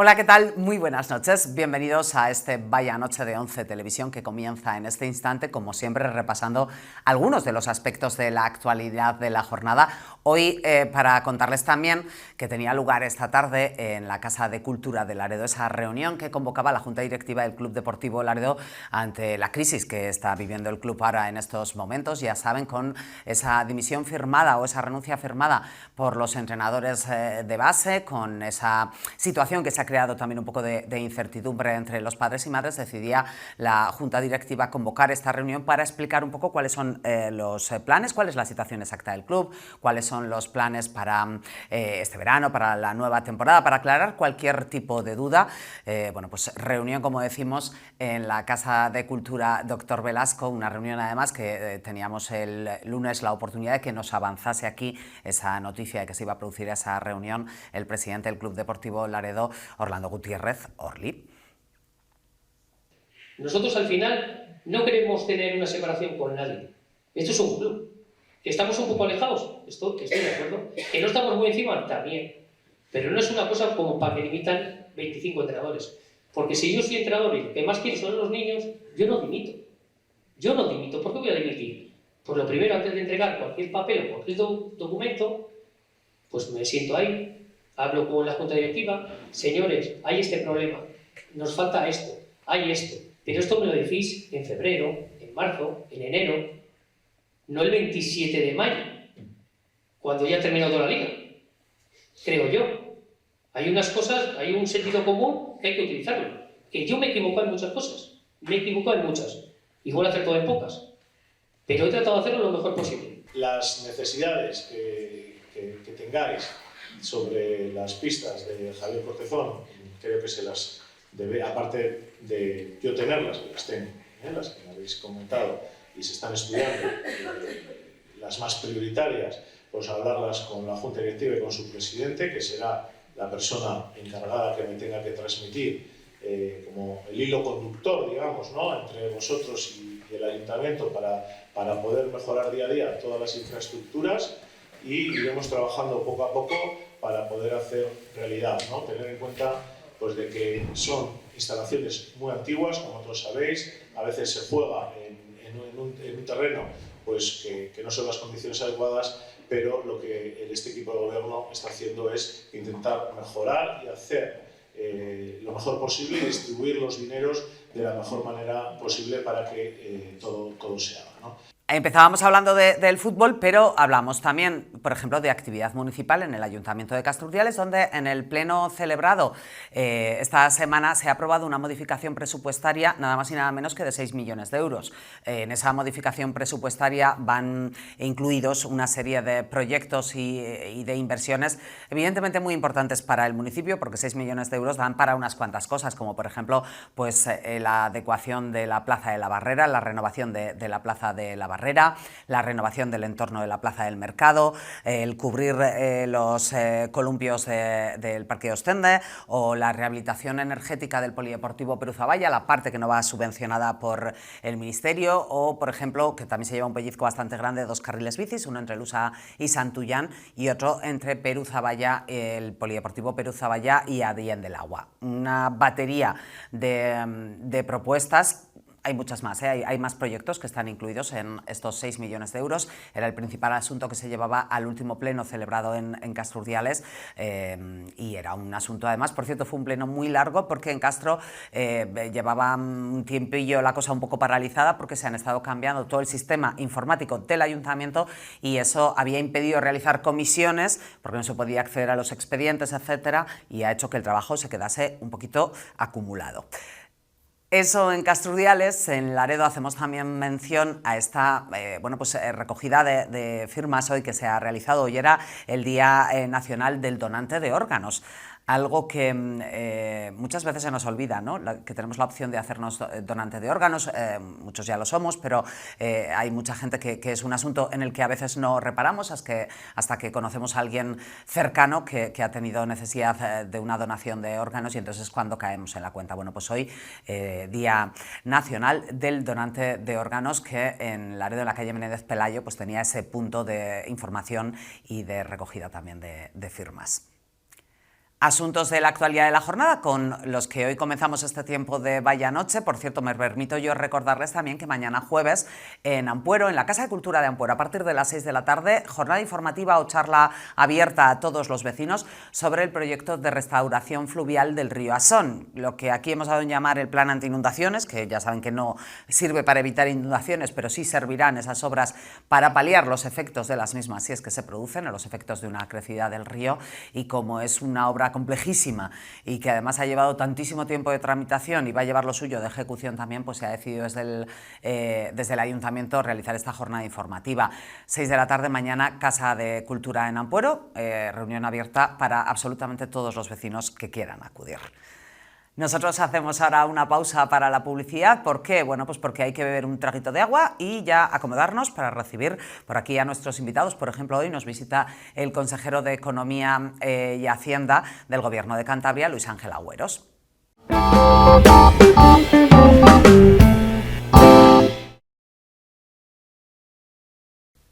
Hola, ¿qué tal? Muy buenas noches. Bienvenidos a este Vaya Noche de 11 Televisión que comienza en este instante, como siempre, repasando algunos de los aspectos de la actualidad de la jornada. Hoy, para contarles también que tenía lugar esta tarde en la Casa de Cultura de Laredo esa reunión que convocaba la Junta Directiva del Club Deportivo Laredo ante la crisis que está viviendo el club ahora en estos momentos. Ya saben, con esa dimisión firmada o esa renuncia firmada por los entrenadores de base, con esa situación que se ha creado también un poco de incertidumbre entre los padres y madres, decidía la Junta Directiva convocar esta reunión para explicar un poco cuáles son los planes, cuál es la situación exacta del club, cuáles son los planes para este verano, para la nueva temporada, para aclarar cualquier tipo de duda. Bueno, pues reunión, como decimos, en la Casa de Cultura Dr. Velasco, una reunión además que teníamos el lunes la oportunidad de que nos avanzase aquí esa noticia de que se iba a producir esa reunión el presidente del Club Deportivo Laredo, Orlando Gutiérrez Orli. Nosotros al final no queremos tener una separación con nadie. Esto es un club. ¿Que estamos un poco alejados? Estoy de acuerdo. ¿Que no estamos muy encima? También. Pero no es una cosa como para que limitan 25 entrenadores. Porque si yo soy entrenador y lo que más quiero son los niños, yo no dimito. Yo no dimito. ¿Por qué voy a dimitir? Pues lo primero, antes de entregar cualquier papel o cualquier documento, pues me siento ahí, hablo con la Junta Directiva, señores, hay este problema, nos falta esto, hay esto, pero esto me lo decís en febrero, en marzo, en enero, no el 27 de mayo, cuando ya ha terminado toda la liga, creo yo. Hay unas cosas, hay un sentido común que hay que utilizarlo, que yo me he equivocado en muchas cosas, igual acertado en pocas, pero he tratado de hacerlo lo mejor posible. Las necesidades que tengáis sobre las pistas de Javier Cortezón, creo que se las debe, aparte de yo tenerlas, que las tengo, las que me habéis comentado y se están estudiando, las más prioritarias, pues hablarlas con la Junta Directiva y con su presidente, que será la persona encargada que me tenga que transmitir como el hilo conductor, digamos, ¿no?, entre vosotros y el Ayuntamiento para poder mejorar día a día todas las infraestructuras, y iremos trabajando poco a poco para poder hacer realidad, ¿no? Tener en cuenta pues, de que son instalaciones muy antiguas, como todos sabéis, a veces se juega en un terreno pues, que no son las condiciones adecuadas, pero lo que este equipo de gobierno está haciendo es intentar mejorar y hacer lo mejor posible y distribuir los dineros de la mejor manera posible para que todo se haga, ¿no? Empezábamos hablando del fútbol, pero hablamos también, por ejemplo, de actividad municipal en el Ayuntamiento de Castrurdiales, donde en el pleno celebrado esta semana se ha aprobado una modificación presupuestaria nada más y nada menos que de 6 millones de euros. En esa modificación presupuestaria van incluidos una serie de proyectos y de inversiones evidentemente muy importantes para el municipio, porque 6 millones de euros dan para unas cuantas cosas, como por ejemplo pues, la adecuación de la Plaza de la Barrera, la renovación de la Plaza de la Barrera, la renovación del entorno de la Plaza del Mercado, el cubrir los columpios del Parque de Ostende, o la rehabilitación energética del Polideportivo Peruzaballa, la parte que no va subvencionada por el Ministerio, o por ejemplo, que también se lleva un pellizco bastante grande, 2 carriles bicis, uno entre Lusa y Santullán y otro entre Peruzaballa, el Polideportivo Peruzaballa y Adrián del Agua. Una batería de propuestas. Hay muchas más, hay más proyectos que están incluidos en estos 6 millones de euros. Era el principal asunto que se llevaba al último pleno celebrado en Castrurdiales y era un asunto, además, por cierto, fue un pleno muy largo porque en Castro llevaba un tiempillo la cosa un poco paralizada porque se han estado cambiando todo el sistema informático del ayuntamiento y eso había impedido realizar comisiones porque no se podía acceder a los expedientes, etcétera, y ha hecho que el trabajo se quedase un poquito acumulado. Eso en Castrurdiales. En Laredo hacemos también mención a esta recogida de firmas hoy que se ha realizado. Hoy era el Día Nacional del Donante de Órganos. Algo que muchas veces se nos olvida, ¿no? Que tenemos la opción de hacernos donante de órganos, muchos ya lo somos, pero hay mucha gente que es un asunto en el que a veces no reparamos hasta que conocemos a alguien cercano que ha tenido necesidad de una donación de órganos y entonces es cuando caemos en la cuenta. Bueno, pues hoy, Día Nacional del Donante de Órganos, que en Laredo, en la calle Menéndez Pelayo, pues tenía ese punto de información y de recogida también de firmas. Asuntos de la actualidad de la jornada con los que hoy comenzamos este tiempo de Vaya Noche. Por cierto, me permito yo recordarles también que mañana jueves en Ampuero, en la Casa de Cultura de Ampuero, a partir de las 6 de la tarde, jornada informativa o charla abierta a todos los vecinos sobre el proyecto de restauración fluvial del río Asón, lo que aquí hemos dado en llamar el plan anti-inundaciones, que ya saben que no sirve para evitar inundaciones, pero sí servirán esas obras para paliar los efectos de las mismas, si es que se producen, o los efectos de una crecida del río, y como es una obra complejísima y que además ha llevado tantísimo tiempo de tramitación y va a llevar lo suyo de ejecución también, pues se ha decidido desde el Ayuntamiento realizar esta jornada informativa. 6 de la tarde mañana, Casa de Cultura en Ampuero, reunión abierta para absolutamente todos los vecinos que quieran acudir. Nosotros hacemos ahora una pausa para la publicidad. ¿Por qué? Bueno, pues porque hay que beber un traguito de agua y ya acomodarnos para recibir por aquí a nuestros invitados. Por ejemplo, hoy nos visita el consejero de Economía y Hacienda del Gobierno de Cantabria, Luis Ángel Agüeros.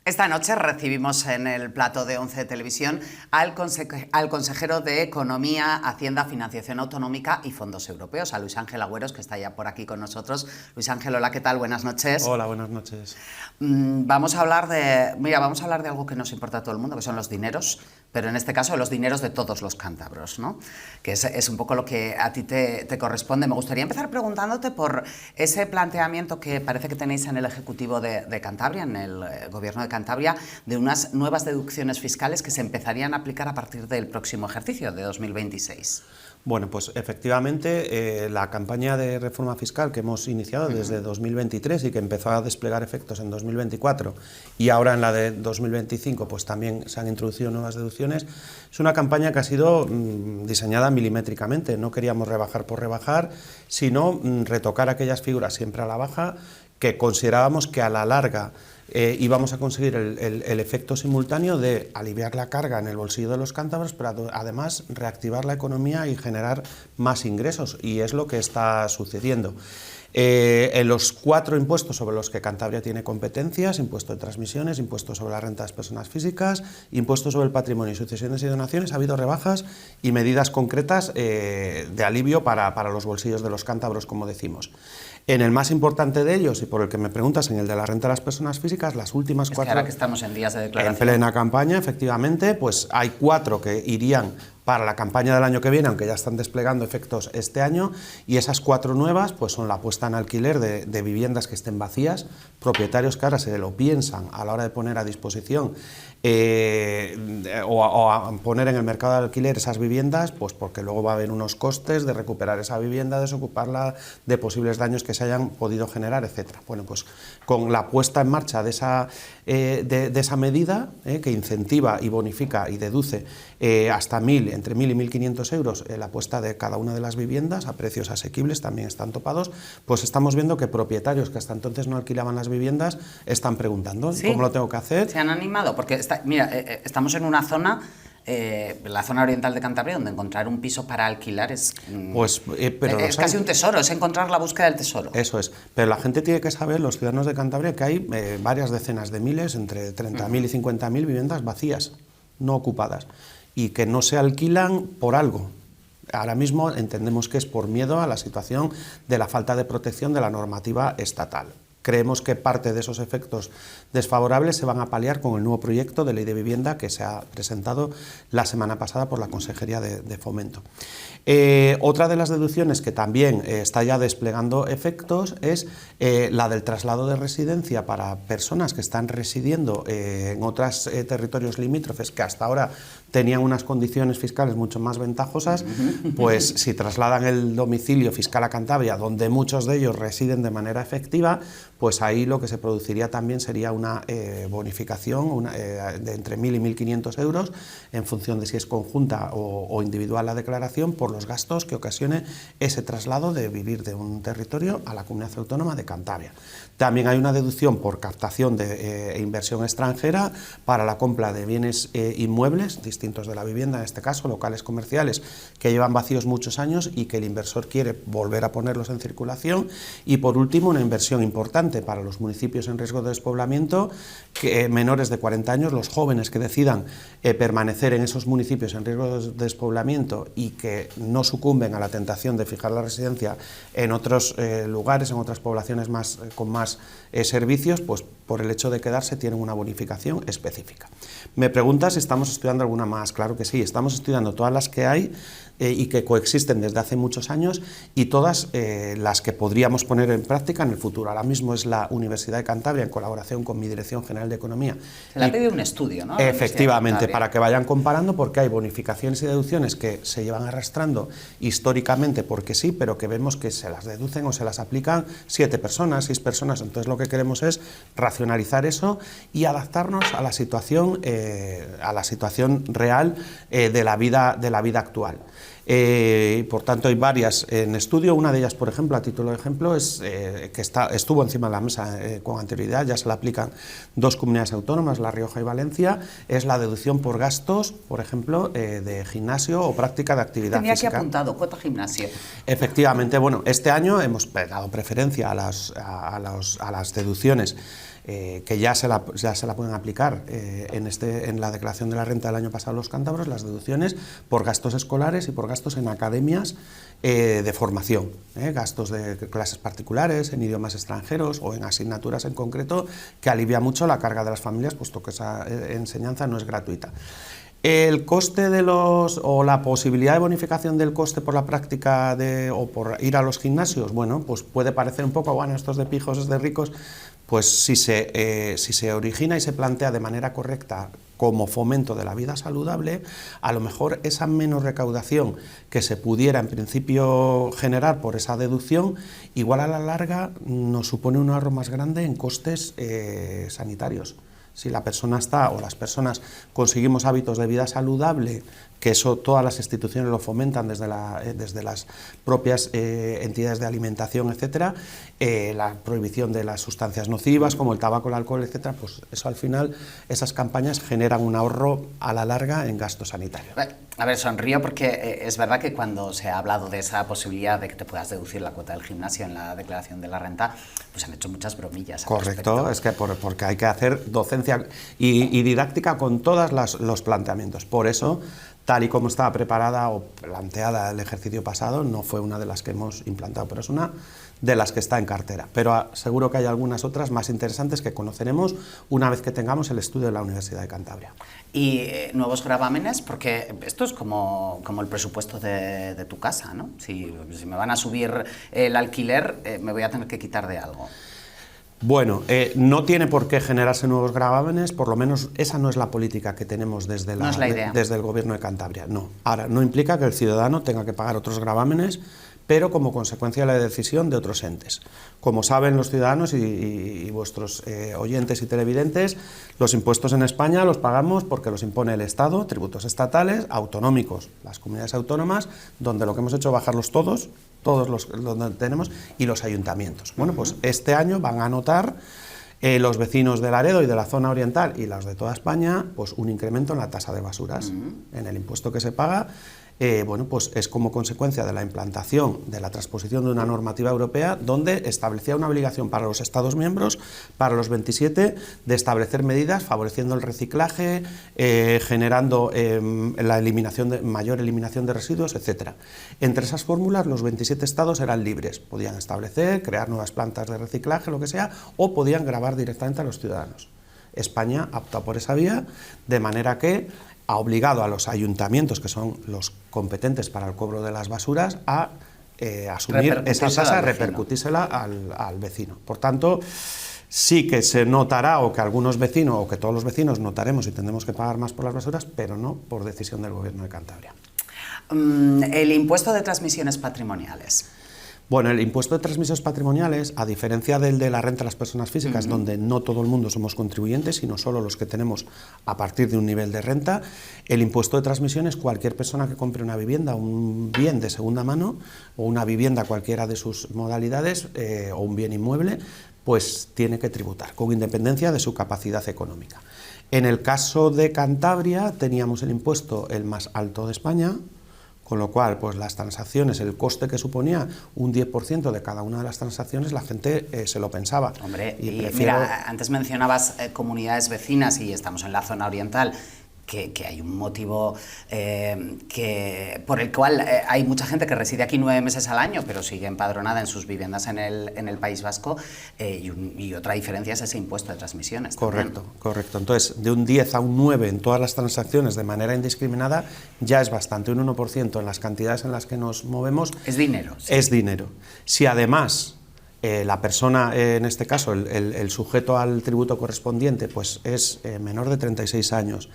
Esta noche recibimos en el plato de 11 de Televisión al consejero de Economía, Hacienda, Financiación Autonómica y Fondos Europeos, a Luis Ángel Agüeros, que está ya por aquí con nosotros. Luis Ángel, hola, ¿qué tal? Buenas noches. Hola, buenas noches. Vamos a hablar de algo que nos importa a todo el mundo, que son los dineros, pero en este caso los dineros de todos los cántabros, ¿no? Que es un poco lo que a ti te corresponde. Me gustaría empezar preguntándote por ese planteamiento que parece que tenéis en el Ejecutivo de Cantabria, en el Gobierno de Cantabria, de unas nuevas deducciones fiscales que se empezarían a aplicar a partir del próximo ejercicio de 2026. Bueno, pues efectivamente la campaña de reforma fiscal que hemos iniciado desde 2023 y que empezó a desplegar efectos en 2024 y ahora en la de 2025 pues también se han introducido nuevas deducciones, es una campaña que ha sido diseñada milimétricamente. No queríamos rebajar por rebajar, sino retocar aquellas figuras siempre a la baja que considerábamos que a la larga íbamos a conseguir el efecto simultáneo de aliviar la carga en el bolsillo de los cántabros, pero además reactivar la economía y generar más ingresos, y es lo que está sucediendo. En los 4 impuestos sobre los que Cantabria tiene competencias, impuesto de transmisiones, impuesto sobre la renta de las personas físicas, impuesto sobre el patrimonio y sucesiones y donaciones, ha habido rebajas y medidas concretas de alivio para los bolsillos de los cántabros, como decimos. En el más importante de ellos, y por el que me preguntas, en el de la renta de las personas físicas, las últimas 4... ahora que estamos en días de declaración. En plena campaña, efectivamente, pues hay 4 que irían para la campaña del año que viene, aunque ya están desplegando efectos este año, y esas 4 nuevas pues son la puesta en alquiler de viviendas que estén vacías, propietarios que ahora se lo piensan a la hora de poner a disposición o a poner en el mercado de alquiler esas viviendas, pues porque luego va a haber unos costes de recuperar esa vivienda, desocuparla de posibles daños que se hayan podido generar, etcétera. Bueno, pues con la puesta en marcha de esa medida que incentiva y bonifica y deduce hasta entre 1.000 y 1.500 euros la puesta de cada una de las viviendas a precios asequibles, también están topados, pues estamos viendo que propietarios que hasta entonces no alquilaban las viviendas están preguntando, ¿sí?, ¿cómo lo tengo que hacer? Se han animado, porque estamos en una zona, la zona oriental de Cantabria, donde encontrar un piso para alquilar es casi un tesoro, es encontrar la búsqueda del tesoro. Eso es, pero la gente tiene que saber, los ciudadanos de Cantabria, que hay varias decenas de miles, entre 30.000 y 50.000 viviendas vacías, no ocupadas, y que no se alquilan por algo. Ahora mismo entendemos que es por miedo a la situación de la falta de protección de la normativa estatal. Creemos que parte de esos efectos desfavorables se van a paliar con el nuevo proyecto de ley de vivienda que se ha presentado la semana pasada por la Consejería de Fomento. Otra de las deducciones que también está ya desplegando efectos es la del traslado de residencia para personas que están residiendo en otros territorios limítrofes que hasta ahora tenían unas condiciones fiscales mucho más ventajosas, pues si trasladan el domicilio fiscal a Cantabria, donde muchos de ellos residen de manera efectiva, pues ahí lo que se produciría también sería una bonificación de entre 1.000 y 1.500 euros en función de si es conjunta o individual la declaración por los gastos que ocasione ese traslado de vivir de un territorio a la Comunidad Autónoma de Cantabria. También hay una deducción por captación de inversión extranjera para la compra de bienes inmuebles distintos distintos de la vivienda, en este caso locales comerciales que llevan vacíos muchos años y que el inversor quiere volver a ponerlos en circulación. Y por último, una inversión importante para los municipios en riesgo de despoblamiento, que menores de 40 años, los jóvenes que decidan permanecer en esos municipios en riesgo de despoblamiento y que no sucumben a la tentación de fijar la residencia en otros lugares, en otras poblaciones con más servicios, pues por el hecho de quedarse tienen una bonificación específica. Me preguntas si estamos estudiando alguna más. Claro que sí, estamos estudiando todas las que hay y que coexisten desde hace muchos años y todas las que podríamos poner en práctica en el futuro. Ahora mismo es la Universidad de Cantabria, en colaboración con mi Dirección General de Economía. Se le ha pedido un estudio, ¿no? Efectivamente, para que vayan comparando, porque hay bonificaciones y deducciones que se llevan arrastrando históricamente porque sí, pero que vemos que se las deducen o se las aplican 7 personas, 6 personas. Entonces lo que queremos es racionalizar eso y adaptarnos a la situación real de la vida actual. Por tanto, hay varias en estudio. Una de ellas, por ejemplo, a título de ejemplo, es que estuvo encima de la mesa con anterioridad, ya se la aplican 2 comunidades autónomas, La Rioja y Valencia, es la deducción por gastos, por ejemplo, de gimnasio o práctica de actividad física. Tenía aquí apuntado, cuota gimnasio. Efectivamente, bueno, este año hemos dado preferencia a las deducciones que ya se la pueden aplicar en la declaración de la renta del año pasado los cántabros, las deducciones por gastos escolares y por gastos en academias de formación, gastos de clases particulares, en idiomas extranjeros o en asignaturas en concreto, que alivia mucho la carga de las familias, puesto que esa enseñanza no es gratuita. El coste o la posibilidad de bonificación del coste por la práctica o por ir a los gimnasios, bueno, pues puede parecer un poco, bueno, estos de pijos, es de ricos. Pues si se origina y se plantea de manera correcta como fomento de la vida saludable, a lo mejor esa menos recaudación que se pudiera en principio generar por esa deducción, igual a la larga nos supone un ahorro más grande en costes sanitarios. Si la persona o las personas conseguimos hábitos de vida saludable, que eso todas las instituciones lo fomentan desde las propias entidades de alimentación, etcétera, la prohibición de las sustancias nocivas como el tabaco, el alcohol, etcétera, pues eso al final, esas campañas generan un ahorro a la larga en gasto sanitario. A ver, sonrío porque es verdad que cuando se ha hablado de esa posibilidad de que te puedas deducir la cuota del gimnasio en la declaración de la renta, pues han hecho muchas bromillas. Correcto, es que porque hay que hacer docencia y didáctica con todos los planteamientos. Por eso, tal y como estaba preparada o planteada el ejercicio pasado, no fue una de las que hemos implantado, pero es una de las que está en cartera. Pero seguro que hay algunas otras más interesantes que conoceremos una vez que tengamos el estudio de la Universidad de Cantabria. Y nuevos gravámenes, porque esto es como el presupuesto de tu casa, ¿no? Si me van a subir el alquiler, me voy a tener que quitar de algo. Bueno, no tiene por qué generarse nuevos gravámenes, por lo menos esa no es la política que tenemos desde el Gobierno de Cantabria. No. Ahora, no implica que el ciudadano tenga que pagar otros gravámenes, pero como consecuencia de la decisión de otros entes. Como saben los ciudadanos y vuestros oyentes y televidentes, los impuestos en España los pagamos porque los impone el Estado, tributos estatales, autonómicos, las comunidades autónomas, donde lo que hemos hecho es bajarlos todos los donde tenemos, y los ayuntamientos. Bueno, pues este año van a notar los vecinos de Laredo y de la zona oriental y los de toda España, pues un incremento en la tasa de basuras, en el impuesto que se paga. Bueno, pues es como consecuencia de la implantación, de la transposición de una normativa europea donde establecía una obligación para los Estados miembros, para los 27, de establecer medidas favoreciendo el reciclaje, generando mayor eliminación de residuos, etc. Entre esas fórmulas, los 27 Estados eran libres, podían establecer, crear nuevas plantas de reciclaje, lo que sea, o podían gravar directamente a los ciudadanos. España opta por esa vía, de manera que ha obligado a los ayuntamientos, que son los competentes para el cobro de las basuras, a asumir esa tasa, repercutírsela al vecino. Por tanto, sí que se notará, o que algunos vecinos, o que todos los vecinos notaremos y tendremos que pagar más por las basuras, pero no por decisión del Gobierno de Cantabria. El impuesto de transmisiones patrimoniales. Bueno, el impuesto de transmisiones patrimoniales, a diferencia del de la renta de las personas físicas, donde no todo el mundo somos contribuyentes, sino solo los que tenemos a partir de un nivel de renta, el impuesto de transmisiones, cualquier persona que compre una vivienda, un bien de segunda mano, o una vivienda cualquiera de sus modalidades, o un bien inmueble, pues tiene que tributar, con independencia de su capacidad económica. En el caso de Cantabria teníamos el impuesto el más alto de España, con lo cual, pues las transacciones, el coste que suponía un 10% de cada una de las transacciones, la gente se lo pensaba. Hombre, y mira, antes mencionabas comunidades vecinas y estamos en la zona oriental, que hay un motivo por el cual hay mucha gente que reside aquí 9 meses al año, pero sigue empadronada en sus viviendas en el País Vasco, y otra diferencia es ese impuesto de transmisiones. Correcto, también. correcto. Entonces, de un 10 a un 9 en todas las transacciones de manera indiscriminada ya es bastante. Un 1% en las cantidades en las que nos movemos es dinero. Sí. Es dinero. Si además la persona, en este caso, el sujeto al tributo correspondiente, pues es menor de 36 años,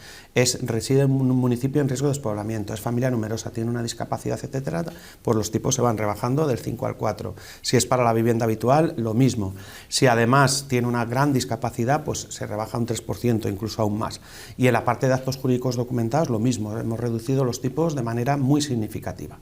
reside en un municipio en riesgo de despoblamiento, es familia numerosa, tiene una discapacidad, etcétera, pues los tipos se van rebajando del 5 al 4. Si es para la vivienda habitual, lo mismo. Si además tiene una gran discapacidad, pues se rebaja un 3%, incluso aún más. Y en la parte de actos jurídicos documentados, lo mismo, hemos reducido los tipos de manera muy significativa.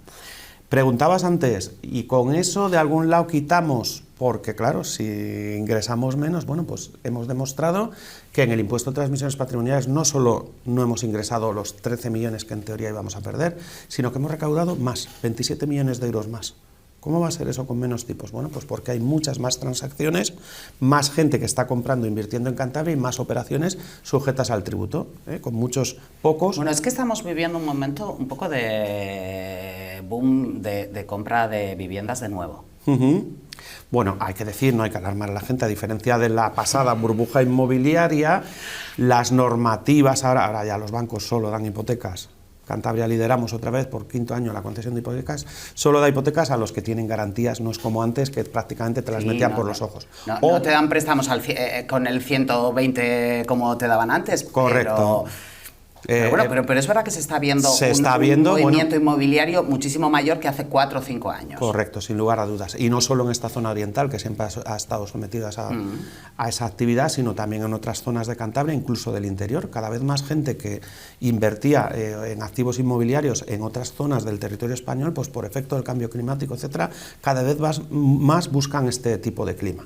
Preguntabas antes, ¿y con eso de algún lado quitamos? Porque claro, si ingresamos menos, bueno, pues hemos demostrado que en el impuesto de transmisiones patrimoniales no solo no hemos ingresado los 13 millones que en teoría íbamos a perder, sino que hemos recaudado más, 27 millones de euros más. ¿Cómo va a ser eso con menos tipos? Bueno, pues porque hay muchas más transacciones, más gente que está comprando e invirtiendo en Cantabria y más operaciones sujetas al tributo, con muchos pocos. Bueno, es que estamos viviendo un momento un poco de boom de compra de viviendas de nuevo. Bueno, hay que decir, no hay que alarmar a la gente, a diferencia de la pasada burbuja inmobiliaria, las normativas, ahora ya los bancos solo dan hipotecas. Cantabria lideramos otra vez por 5º año la concesión de hipotecas, solo da hipotecas a los que tienen garantías, no es como antes que prácticamente te las metían por los ojos. No te dan préstamos con el 120 como te daban antes. Correcto. Pero es verdad que se está viendo un movimiento inmobiliario muchísimo mayor que hace 4 o 5 años. Correcto, sin lugar a dudas. Y no solo en esta zona oriental, que siempre ha estado sometida a esa actividad, sino también en otras zonas de Cantabria, incluso del interior. Cada vez más gente que invertía en activos inmobiliarios en otras zonas del territorio español, pues por efecto del cambio climático, etcétera, cada vez más buscan este tipo de clima.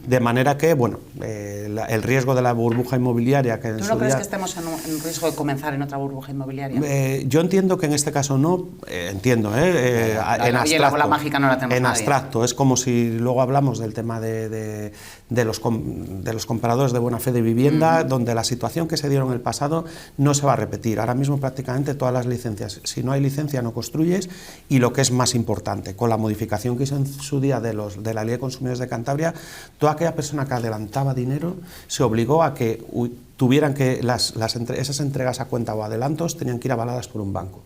De manera que, bueno, el riesgo de la burbuja inmobiliaria... ¿Tú no crees que estemos en riesgo de comenzar en otra burbuja inmobiliaria? Yo entiendo que en este caso no, entiendo, en abstracto. La bola mágica no la tenemos en nadie. Abstracto, es como si luego hablamos del tema de los compradores de buena fe de vivienda, donde la situación que se dieron en el pasado no se va a repetir. Ahora mismo prácticamente todas las licencias, si no hay licencia no construyes, y lo que es más importante, con la modificación que hizo en su día de la Ley de Consumidores de Cantabria, toda aquella persona que adelantaba dinero se obligó a que tuvieran que esas entregas a cuenta o adelantos tenían que ir avaladas por un banco.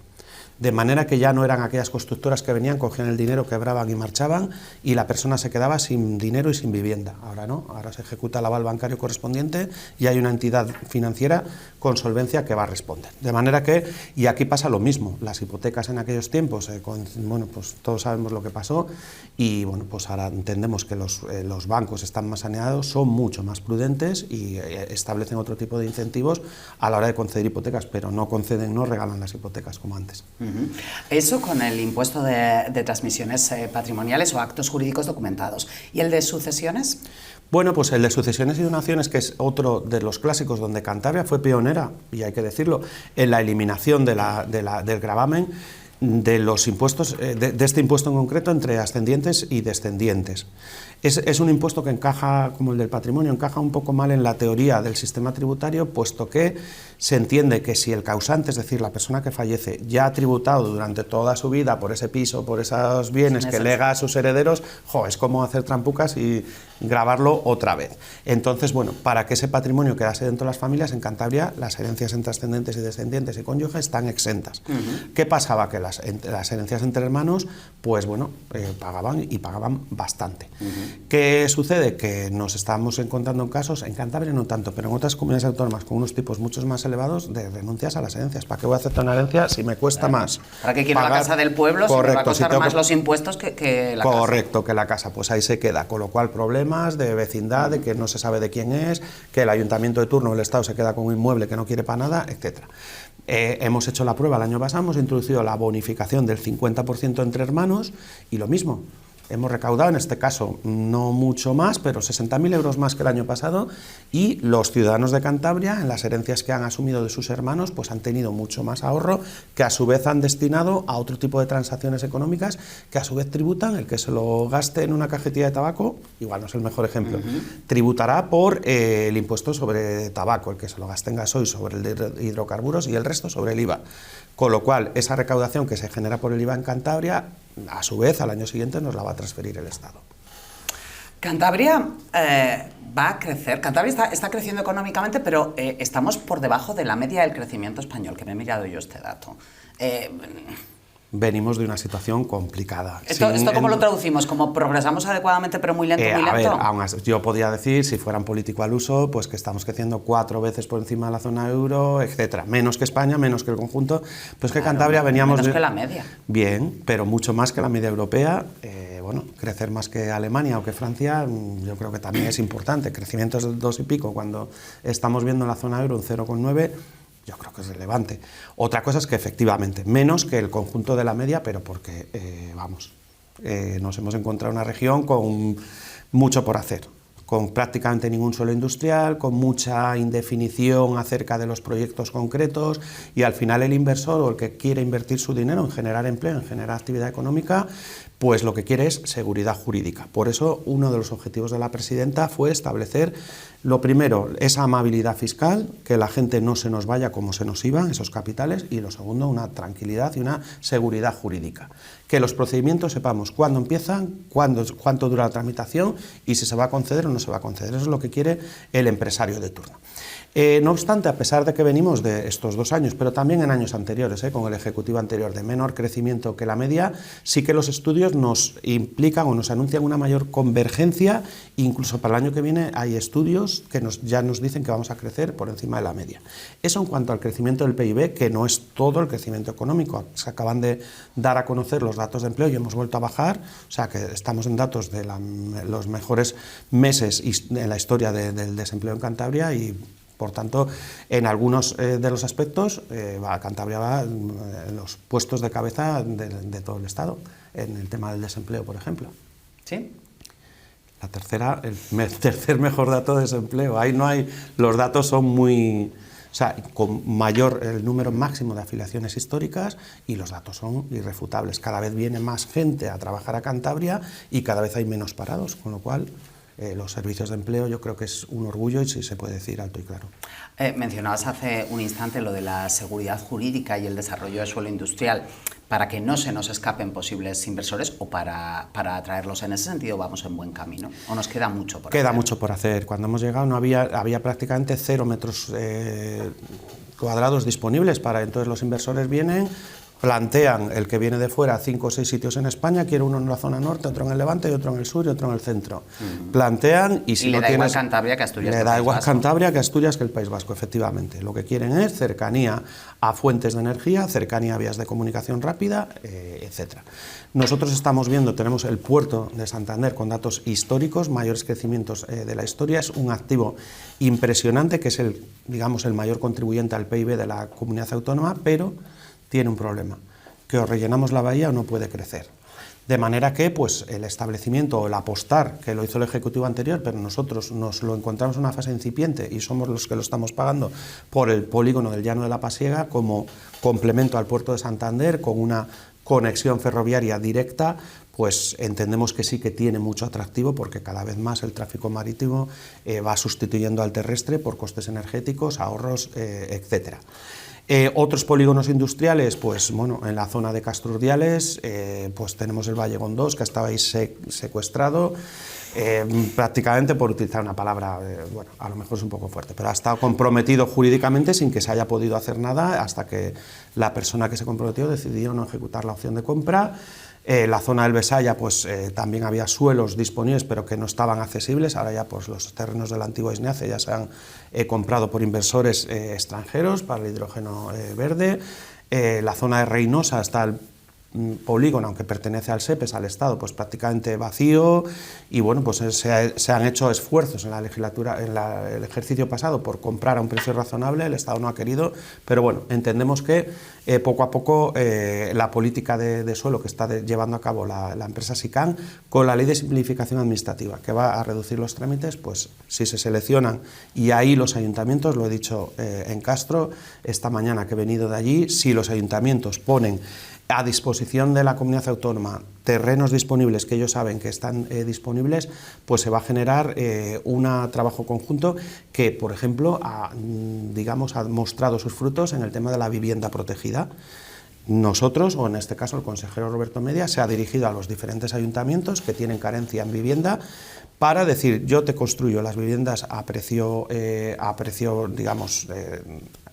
De manera que ya no eran aquellas constructoras que venían, cogían el dinero, quebraban y marchaban, y la persona se quedaba sin dinero y sin vivienda. Ahora no, ahora se ejecuta el aval bancario correspondiente y hay una entidad financiera con solvencia que va a responder. De manera que, y aquí pasa lo mismo, las hipotecas en aquellos tiempos, bueno, pues todos sabemos lo que pasó, y bueno, pues ahora entendemos que los bancos están más saneados, son mucho más prudentes y establecen otro tipo de incentivos a la hora de conceder hipotecas, pero no regalan las hipotecas como antes. Eso con el impuesto de transmisiones patrimoniales o actos jurídicos documentados. ¿Y el de sucesiones? Bueno, pues el de sucesiones y donaciones, que es otro de los clásicos donde Cantabria fue pionera, y hay que decirlo, en la eliminación del gravamen de los impuestos, de este impuesto en concreto, entre ascendientes y descendientes. Es un impuesto que encaja, como el del patrimonio, encaja un poco mal en la teoría del sistema tributario, puesto que se entiende que si el causante, es decir, la persona que fallece, ya ha tributado durante toda su vida por ese piso, por esos bienes que lega a sus herederos, es como hacer trampucas y gravarlo otra vez. Entonces, bueno, para que ese patrimonio quedase dentro de las familias, en Cantabria las herencias entre ascendentes y descendientes y cónyuges están exentas. ¿Qué pasaba? Que las herencias entre hermanos, pues bueno, pagaban bastante. ¿Qué sucede? Que nos estamos encontrando en casos, en Cantabria no tanto, pero en otras comunidades autónomas con unos tipos mucho más elevados de renuncias a las herencias. ¿Para qué voy a aceptar una herencia si me cuesta más? ¿Para qué quiero la casa del pueblo si me va a costar más los impuestos que la casa? Correcto, que la casa, pues ahí se queda. Con lo cual problemas de vecindad, de que no se sabe de quién es, que el ayuntamiento de turno o el Estado se queda con un inmueble que no quiere para nada, etcétera. Hemos hecho la prueba el año pasado, hemos introducido la bonificación del 50% entre hermanos y lo mismo. Hemos recaudado, en este caso, no mucho más, pero 60.000 euros más que el año pasado, y los ciudadanos de Cantabria, en las herencias que han asumido de sus hermanos, pues han tenido mucho más ahorro, que a su vez han destinado a otro tipo de transacciones económicas, que a su vez tributan. El que se lo gaste en una cajetilla de tabaco, igual no es el mejor ejemplo, tributará por el impuesto sobre tabaco, el que se lo gaste en gasoil sobre el de hidrocarburos y el resto sobre el IVA. Con lo cual, esa recaudación que se genera por el IVA en Cantabria, a su vez, al año siguiente nos la va a transferir el Estado. Cantabria va a crecer. Cantabria está creciendo económicamente, pero estamos por debajo de la media del crecimiento español, que me he mirado yo este dato. Venimos de una situación complicada. ¿Esto cómo lo traducimos? ¿Como progresamos adecuadamente pero muy lento, muy lento? A ver, aún así, yo podría decir, si fuera un político al uso, pues que estamos creciendo 4 veces por encima de la zona euro, etcétera. Menos que España, menos que el conjunto. Pues que Cantabria veníamos menos que la media. Bien, pero mucho más que la media europea. Bueno, crecer más que Alemania o que Francia, yo creo que también es importante. Crecimientos del 2 y pico, cuando estamos viendo en la zona euro un 0,9, yo creo que es relevante. Otra cosa es que efectivamente, menos que el conjunto de la media, pero porque, nos hemos encontrado una región con mucho por hacer, con prácticamente ningún suelo industrial, con mucha indefinición acerca de los proyectos concretos, y al final el inversor o el que quiere invertir su dinero en generar empleo, en generar actividad económica, pues lo que quiere es seguridad jurídica. Por eso uno de los objetivos de la presidenta fue establecer, lo primero, esa amabilidad fiscal, que la gente no se nos vaya como se nos iban esos capitales, y lo segundo, una tranquilidad y una seguridad jurídica. Que los procedimientos sepamos cuándo empiezan, cuánto dura la tramitación y si se va a conceder o no se va a conceder. Eso es lo que quiere el empresario de turno. No obstante, a pesar de que venimos de estos 2 años, pero también en años anteriores, con el Ejecutivo anterior, de menor crecimiento que la media, sí que los estudios nos implican o nos anuncian una mayor convergencia. Incluso para el año que viene hay estudios que ya nos dicen que vamos a crecer por encima de la media. Eso en cuanto al crecimiento del PIB, que no es todo el crecimiento económico. Se acaban de dar a conocer los datos de empleo y hemos vuelto a bajar, o sea que estamos en datos de los mejores meses en la historia del desempleo en Cantabria, y por tanto, en algunos de los aspectos, Cantabria va en los puestos de cabeza de todo el Estado, en el tema del desempleo, por ejemplo. ¿Sí? El tercer mejor dato de desempleo. Ahí no hay, los datos son muy, o sea, con mayor, el número máximo de afiliaciones históricas, y los datos son irrefutables. Cada vez viene más gente a trabajar a Cantabria y cada vez hay menos parados, con lo cual los servicios de empleo yo creo que es un orgullo, y sí se puede decir alto y claro. Mencionabas hace un instante lo de la seguridad jurídica y el desarrollo de suelo industrial, para que no se nos escapen posibles inversores o para atraerlos. En ese sentido, ¿vamos en buen camino o nos queda mucho por hacer? Queda mucho por hacer. Cuando hemos llegado había prácticamente 0 metros cuadrados disponibles entonces los inversores vienen, plantean, el que viene de fuera, 5 o 6 sitios en España, quiere uno en la zona norte, otro en el Levante, y otro en el sur y otro en el centro. Plantean, y si no tienes... le da igual Cantabria que Asturias. Le da igual Cantabria que Asturias que el País Vasco, efectivamente. Lo que quieren es cercanía a fuentes de energía, cercanía a vías de comunicación rápida, etc. Nosotros estamos viendo, tenemos el puerto de Santander con datos históricos, mayores crecimientos de la historia, es un activo impresionante, que es el mayor contribuyente al PIB de la comunidad autónoma, pero tiene un problema, que o rellenamos la bahía o no puede crecer. De manera que pues, el establecimiento o el apostar, que lo hizo el Ejecutivo anterior, pero nosotros nos lo encontramos en una fase incipiente y somos los que lo estamos pagando por el polígono del Llano de la Pasiega como complemento al puerto de Santander, con una conexión ferroviaria directa, pues entendemos que sí que tiene mucho atractivo, porque cada vez más el tráfico marítimo va sustituyendo al terrestre por costes energéticos, ahorros, etcétera. Otros polígonos industriales, pues bueno, en la zona de Castro Urdiales, pues tenemos el Valle Gondós, que estaba ahí secuestrado, prácticamente, por utilizar una palabra, bueno, a lo mejor es un poco fuerte, pero ha estado comprometido jurídicamente sin que se haya podido hacer nada, hasta que la persona que se comprometió decidió no ejecutar la opción de compra. La zona del Besaya, pues también había suelos disponibles, pero que no estaban accesibles. Ahora ya pues los terrenos de la antigua Isneace ya se han comprado por inversores extranjeros para el hidrógeno verde. La zona de Reynosa está polígono, aunque pertenece al SEPES, al Estado, pues prácticamente vacío, y bueno, pues se han hecho esfuerzos en la legislatura, el ejercicio pasado, por comprar a un precio razonable. El Estado no ha querido, pero bueno, entendemos que poco a poco la política de suelo que está llevando a cabo la empresa SICAN, con la ley de simplificación administrativa, que va a reducir los trámites, pues si se seleccionan, y ahí los ayuntamientos, lo he dicho en Castro esta mañana que he venido de allí, si los ayuntamientos ponen a disposición de la comunidad autónoma terrenos disponibles que ellos saben que están disponibles, pues se va a generar un trabajo conjunto que, por ejemplo, ha mostrado sus frutos en el tema de la vivienda protegida. Nosotros, o en este caso el consejero Roberto Media, se ha dirigido a los diferentes ayuntamientos que tienen carencia en vivienda para decir: yo te construyo las viviendas a precio digamos,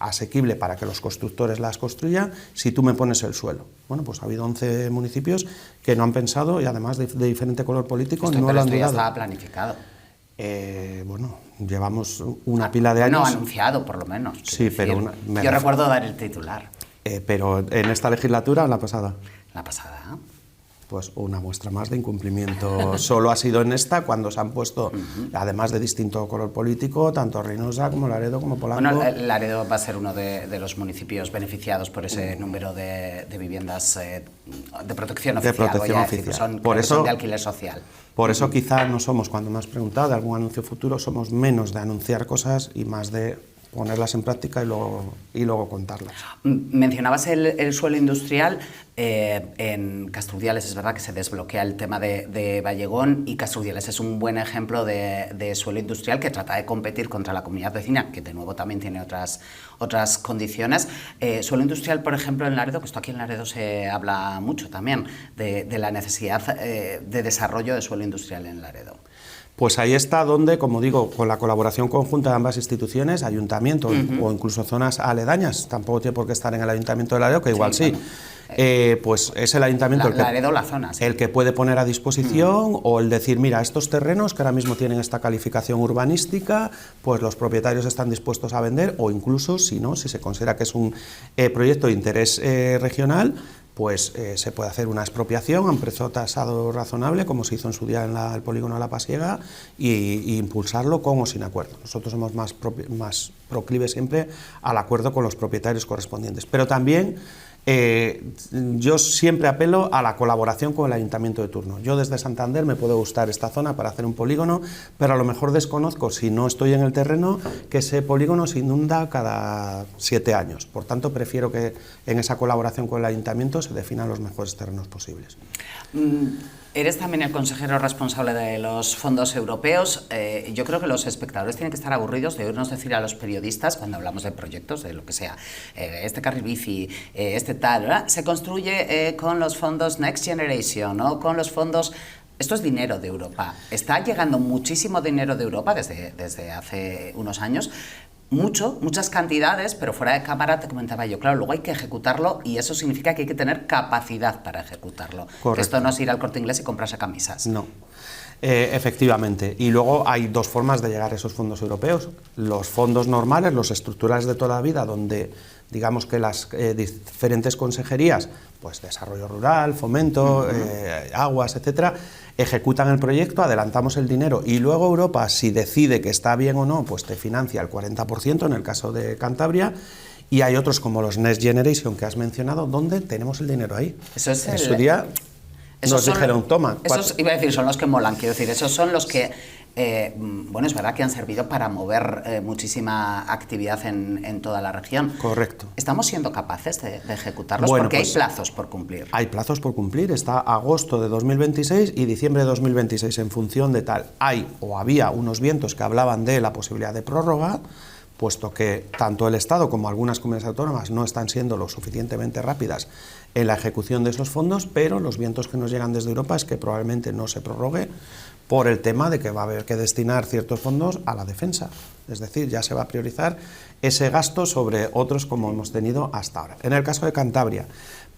asequible para que los constructores las construyan, si tú me pones el suelo. Bueno, pues ha habido 11 municipios que no han pensado, y además de diferente color político, no lo han dudado. Ya estaba planificado. Bueno, llevamos una pila de años. No, anunciado por lo menos. Sí, decir, pero yo recuerdo dar el titular. Pero en esta legislatura o en la pasada. La pasada. Pues una muestra más de incumplimiento. Solo ha sido en esta, cuando se han puesto, además de distinto color político, tanto Reynosa como Laredo como Polanco. Bueno, Laredo va a ser uno de los municipios beneficiados por ese número de viviendas de protección oficial. De protección oficial. Decir, son de alquiler social. Por eso quizá no somos, cuando me has preguntado de algún anuncio futuro, somos menos de anunciar cosas y más de ponerlas en práctica y luego contarlas. Mencionabas el suelo industrial. En Castrudiales es verdad que se desbloquea el tema de Vallegón, y Castrudiales es un buen ejemplo de suelo industrial que trata de competir contra la comunidad vecina, que de nuevo también tiene otras condiciones. Suelo industrial, por ejemplo, en Laredo, que esto aquí en Laredo se habla mucho también, de la necesidad de desarrollo de suelo industrial en Laredo. Pues ahí está donde, como digo, con la colaboración conjunta de ambas instituciones, ayuntamiento o incluso zonas aledañas, tampoco tiene por qué estar en el ayuntamiento de Laredo, que igual sí. Pues es el ayuntamiento el que puede poner a disposición, o el decir: mira, estos terrenos que ahora mismo tienen esta calificación urbanística, pues los propietarios están dispuestos a vender, o incluso, si no, si se considera que es un proyecto de interés regional, pues se puede hacer una expropiación a un precio tasado razonable, como se hizo en su día en el polígono de La Pasiega, y impulsarlo con o sin acuerdo. Nosotros somos más proclives siempre al acuerdo con los propietarios correspondientes, pero también yo siempre apelo a la colaboración con el ayuntamiento de turno. Yo desde Santander me puede gustar esta zona para hacer un polígono, pero a lo mejor desconozco, si no estoy en el terreno, que ese polígono se inunda cada 7 años. Por tanto, prefiero que en esa colaboración con el ayuntamiento se definan los mejores terrenos posibles. Eres también el consejero responsable de los fondos europeos. Yo creo que los espectadores tienen que estar aburridos de oírnos decir a los periodistas, cuando hablamos de proyectos, de lo que sea, este carril bici, este tal, ¿verdad? Se construye con los fondos Next Generation, ¿no? Con los fondos... Esto es dinero de Europa. Está llegando muchísimo dinero de Europa desde hace unos años. Muchas cantidades, pero fuera de cámara te comentaba yo, claro, luego hay que ejecutarlo, y eso significa que hay que tener capacidad para ejecutarlo. Correcto. Esto no es ir al Corte Inglés y comprarse camisas. No. Efectivamente, y luego hay dos formas de llegar a esos fondos europeos: los fondos normales, los estructurales de toda la vida, donde digamos que las diferentes consejerías, pues desarrollo rural, fomento, aguas, etcétera, ejecutan el proyecto, adelantamos el dinero, y luego Europa, si decide que está bien o no, pues te financia el 40% en el caso de Cantabria. Y hay otros, como los Next Generation que has mencionado, donde tenemos el dinero ahí. Eso es en su día nos dijeron: toma. Esos, iba a decir, son los que molan, quiero decir, esos son los que, bueno, es verdad que han servido para mover muchísima actividad en toda la región. Correcto. ¿Estamos siendo capaces de ejecutarlos? Bueno, porque pues, hay plazos por cumplir. Hay plazos por cumplir, está agosto de 2026 y diciembre de 2026, en función de tal. Había unos vientos que hablaban de la posibilidad de prórroga, puesto que tanto el Estado como algunas comunidades autónomas no están siendo lo suficientemente rápidas en la ejecución de esos fondos, pero los vientos que nos llegan desde Europa es que probablemente no se prorrogue, por el tema de que va a haber que destinar ciertos fondos a la defensa. Es decir, ya se va a priorizar ese gasto sobre otros como hemos tenido hasta ahora. En el caso de Cantabria,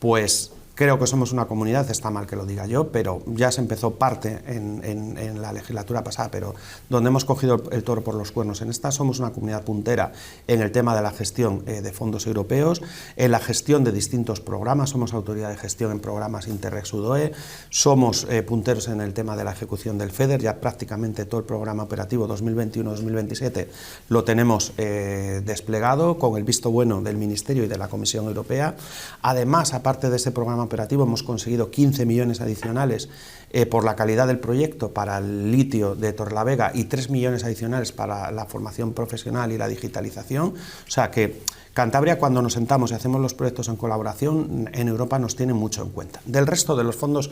pues Creo que somos una comunidad, está mal que lo diga yo, pero ya se empezó parte en la legislatura pasada, pero donde hemos cogido el toro por los cuernos en esta, somos una comunidad puntera en el tema de la gestión de fondos europeos, en la gestión de distintos programas, somos autoridad de gestión en programas Interreg-Sudoe, somos punteros en el tema de la ejecución del FEDER, ya prácticamente todo el programa operativo 2021-2027 lo tenemos desplegado con el visto bueno del Ministerio y de la Comisión Europea. Además, aparte de ese programa operativo, hemos conseguido 15 millones adicionales por la calidad del proyecto para el litio de Torrelavega y 3 millones adicionales para la formación profesional y la digitalización. O sea que Cantabria, cuando nos sentamos y hacemos los proyectos en colaboración, en Europa nos tienen mucho en cuenta. Del resto de los fondos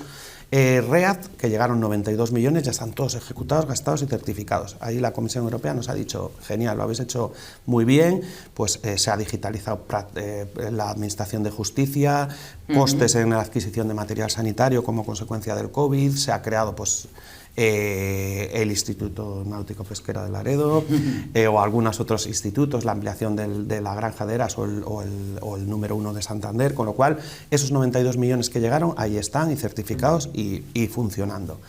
READ, que llegaron 92 millones, ya están todos ejecutados, gastados y certificados. Ahí la Comisión Europea nos ha dicho, genial, lo habéis hecho muy bien, pues se ha digitalizado la Administración de Justicia, costes en la adquisición de material sanitario como consecuencia del COVID, se ha creado pues el Instituto Náutico Pesquero de Laredo o algunos otros institutos, la ampliación de la Granja de Eras o el número 1 de Santander, con lo cual esos 92 millones que llegaron ahí están y certificados y funcionando.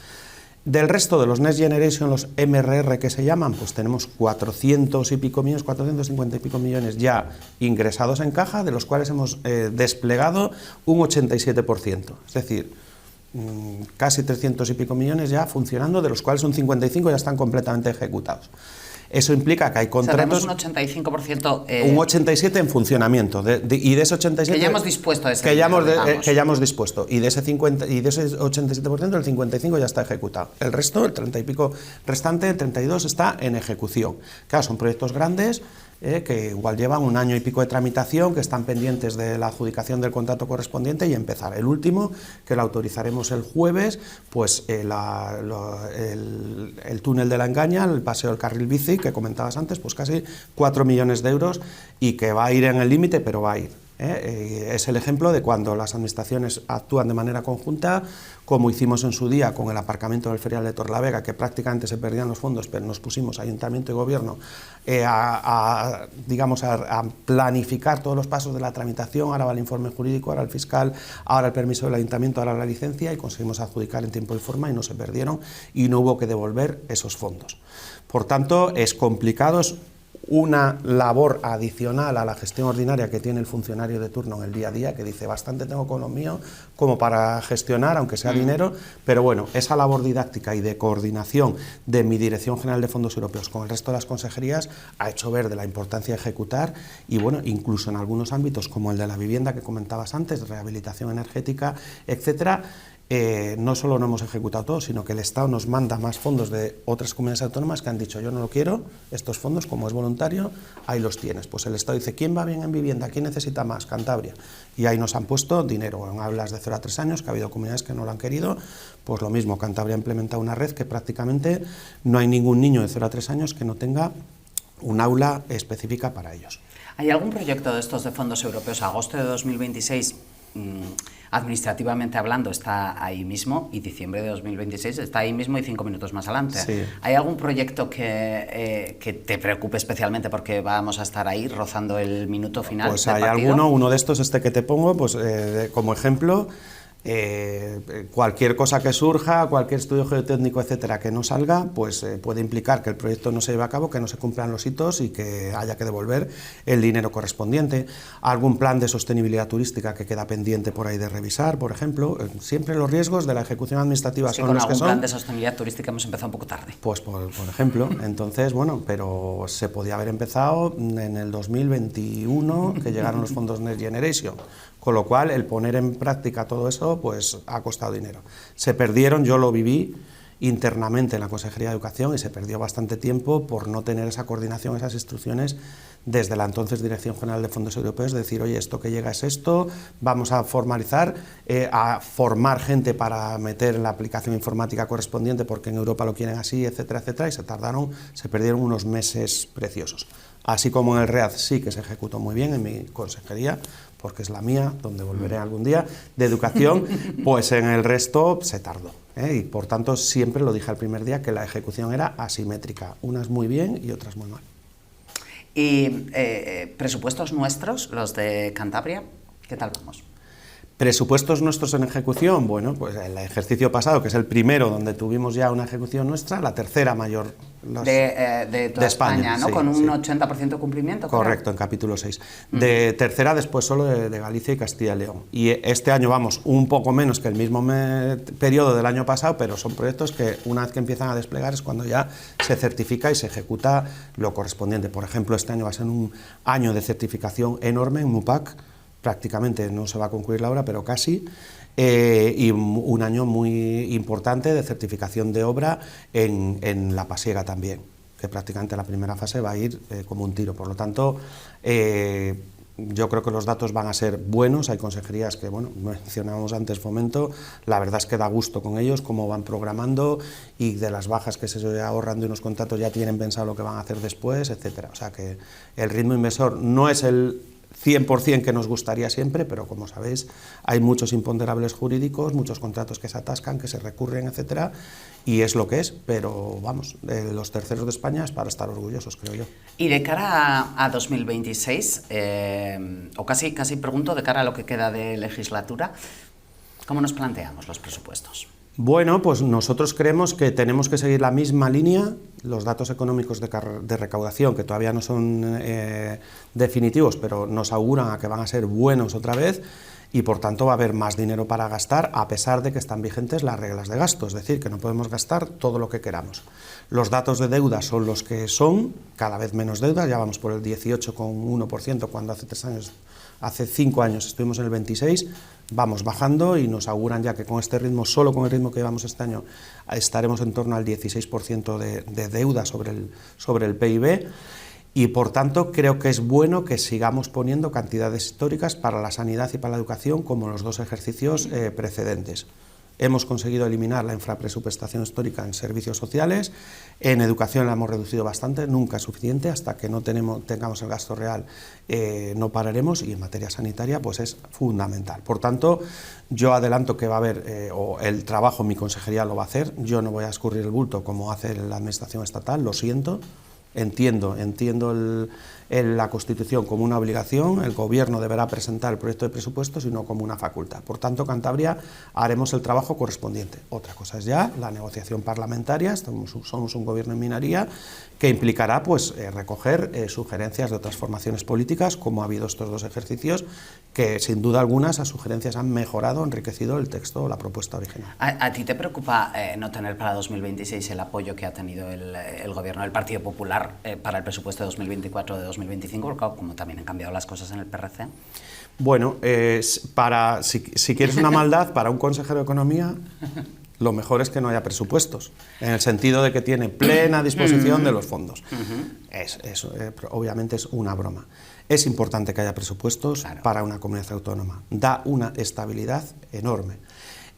Del resto de los Next Generation, los MRR que se llaman, pues tenemos 400 y pico millones, 450 y pico millones ya ingresados en caja, de los cuales hemos desplegado un 87%, es decir, casi 300 y pico millones ya funcionando, de los cuales un 55 ya están completamente ejecutados. Eso implica que hay contratos... O sea, un 85%... un 87 en funcionamiento, y de ese 87... Que ya hemos dispuesto de ese que ya dinero, hemos dispuesto, y de ese 87% el 55 ya está ejecutado. El resto, el 30 y pico restante, el 32 está en ejecución. Claro, son proyectos grandes, que igual llevan un año y pico de tramitación, que están pendientes de la adjudicación del contrato correspondiente y empezar. El último, que lo autorizaremos el jueves, pues el túnel de la Engaña, el paseo del carril bici, que comentabas antes, pues casi 4 millones de euros y que va a ir en el límite, pero va a ir. Es el ejemplo de cuando las administraciones actúan de manera conjunta, como hicimos en su día con el aparcamiento del ferial de Torrelavega, que prácticamente se perdían los fondos, pero nos pusimos Ayuntamiento y Gobierno a planificar todos los pasos de la tramitación. Ahora va el informe jurídico, ahora el fiscal, ahora el permiso del Ayuntamiento, ahora la licencia, y conseguimos adjudicar en tiempo y forma y no se perdieron y no hubo que devolver esos fondos. Por tanto, es complicado, es una labor adicional a la gestión ordinaria que tiene el funcionario de turno en el día a día, que dice, bastante tengo con lo mío como para gestionar, aunque sea dinero, pero bueno, esa labor didáctica y de coordinación de mi Dirección General de Fondos Europeos con el resto de las consejerías ha hecho ver de la importancia de ejecutar y bueno, incluso en algunos ámbitos como el de la vivienda que comentabas antes, rehabilitación energética, etcétera. No solo no hemos ejecutado todo, sino que el Estado nos manda más fondos de otras comunidades autónomas que han dicho, yo no lo quiero, estos fondos, como es voluntario, ahí los tienes. Pues el Estado dice, ¿quién va bien en vivienda? ¿Quién necesita más? Cantabria. Y ahí nos han puesto dinero. En aulas de 0 a 3 años, que ha habido comunidades que no lo han querido, pues lo mismo, Cantabria ha implementado una red que prácticamente no hay ningún niño de 0 a 3 años que no tenga un aula específica para ellos. ¿Hay algún proyecto de estos de fondos europeos? Agosto de 2026... administrativamente hablando está ahí mismo y diciembre de 2026 está ahí mismo y 5 minutos más adelante. Sí. ¿Hay algún proyecto que te preocupe especialmente porque vamos a estar ahí rozando el minuto final? Pues hay alguno, uno de estos, este que te pongo, pues como ejemplo, cualquier cosa que surja, cualquier estudio geotécnico, etcétera, que no salga, pues puede implicar que el proyecto no se lleve a cabo, que no se cumplan los hitos y que haya que devolver el dinero correspondiente. Algún plan de sostenibilidad turística que queda pendiente por ahí de revisar, por ejemplo. Siempre los riesgos de la ejecución administrativa son los que son. Con algún plan de sostenibilidad turística hemos empezado un poco tarde. Pues por ejemplo, entonces, bueno, pero se podía haber empezado en el 2021, que llegaron los fondos Next Generation. Con lo cual, el poner en práctica todo eso, pues ha costado dinero. Se perdieron, yo lo viví internamente en la Consejería de Educación y se perdió bastante tiempo por no tener esa coordinación, esas instrucciones desde la entonces Dirección General de Fondos Europeos, de decir, oye, esto que llega es esto, vamos a formalizar, a formar gente para meter en la aplicación informática correspondiente porque en Europa lo quieren así, etcétera, etcétera, y se perdieron unos meses preciosos. Así como en el READ sí que se ejecutó muy bien en mi consejería, porque es la mía, donde volveré algún día, de educación, pues en el resto se tardó. Y por tanto siempre lo dije al primer día que la ejecución era asimétrica, unas muy bien y otras muy mal. ¿Y presupuestos nuestros, los de Cantabria, qué tal vamos? Presupuestos nuestros en ejecución, bueno, pues el ejercicio pasado, que es el primero donde tuvimos ya una ejecución nuestra, la tercera mayor de toda España, ¿no? sí, Con un sí. 80% de cumplimiento. Creo. Correcto, en capítulo 6. De tercera después solo de Galicia y Castilla y León. Y este año vamos un poco menos que el mismo periodo del año pasado, pero son proyectos que una vez que empiezan a desplegar es cuando ya se certifica y se ejecuta lo correspondiente. Por ejemplo, este año va a ser un año de certificación enorme en MUPAC, prácticamente no se va a concluir la obra, pero casi, y un año muy importante de certificación de obra en La Pasiega también, que prácticamente la primera fase va a ir como un tiro. Por lo tanto, yo creo que los datos van a ser buenos. Hay consejerías que, bueno, mencionábamos antes Fomento, la verdad es que da gusto con ellos, cómo van programando y de las bajas que se ahorran de unos contratos ya tienen pensado lo que van a hacer después, etcétera. O sea que el ritmo inversor no es el 100% que nos gustaría siempre, pero como sabéis, hay muchos imponderables jurídicos, muchos contratos que se atascan, que se recurren, etcétera, y es lo que es, pero vamos, los terceros de España es para estar orgullosos, creo yo. Y de cara a 2026, o casi pregunto, de cara a lo que queda de legislatura, ¿cómo nos planteamos los presupuestos? Bueno, pues nosotros creemos que tenemos que seguir la misma línea. Los datos económicos de recaudación, que todavía no son definitivos, pero nos auguran a que van a ser buenos otra vez, y por tanto va a haber más dinero para gastar, a pesar de que están vigentes las reglas de gasto, es decir, que no podemos gastar todo lo que queramos. Los datos de deuda son los que son, cada vez menos deuda, ya vamos por el 18,1%, cuando hace 5 años estuvimos en el 26%, vamos bajando y nos auguran ya que con este ritmo, solo con el ritmo que llevamos este año, estaremos en torno al 16% de deuda sobre el PIB, y por tanto creo que es bueno que sigamos poniendo cantidades históricas para la sanidad y para la educación como los dos ejercicios precedentes. Hemos conseguido eliminar la infrapresupuestación histórica en servicios sociales, en educación la hemos reducido bastante, nunca es suficiente, hasta que no tengamos el gasto real no pararemos, y en materia sanitaria pues es fundamental. Por tanto, yo adelanto que va a haber, o el trabajo mi consejería lo va a hacer, yo no voy a escurrir el bulto como hace la administración estatal, lo siento. Entiendo la Constitución como una obligación, el Gobierno deberá presentar el proyecto de presupuestos y no como una facultad. Por tanto, Cantabria haremos el trabajo correspondiente. Otra cosa es ya la negociación parlamentaria, somos un Gobierno en minoría, que implicará pues, recoger sugerencias de otras formaciones políticas, como ha habido estos dos ejercicios, que sin duda alguna esas sugerencias han mejorado, enriquecido el texto o la propuesta original. ¿A ti te preocupa no tener para 2026 el apoyo que ha tenido el Gobierno del Partido Popular para el presupuesto de 2024 o de 2025, porque como también han cambiado las cosas en el PRC? Bueno, si quieres una maldad, para un consejero de Economía, lo mejor es que no haya presupuestos, en el sentido de que tiene plena disposición de los fondos. Obviamente es una broma. Es importante que haya presupuestos para una comunidad autónoma. Da una estabilidad enorme.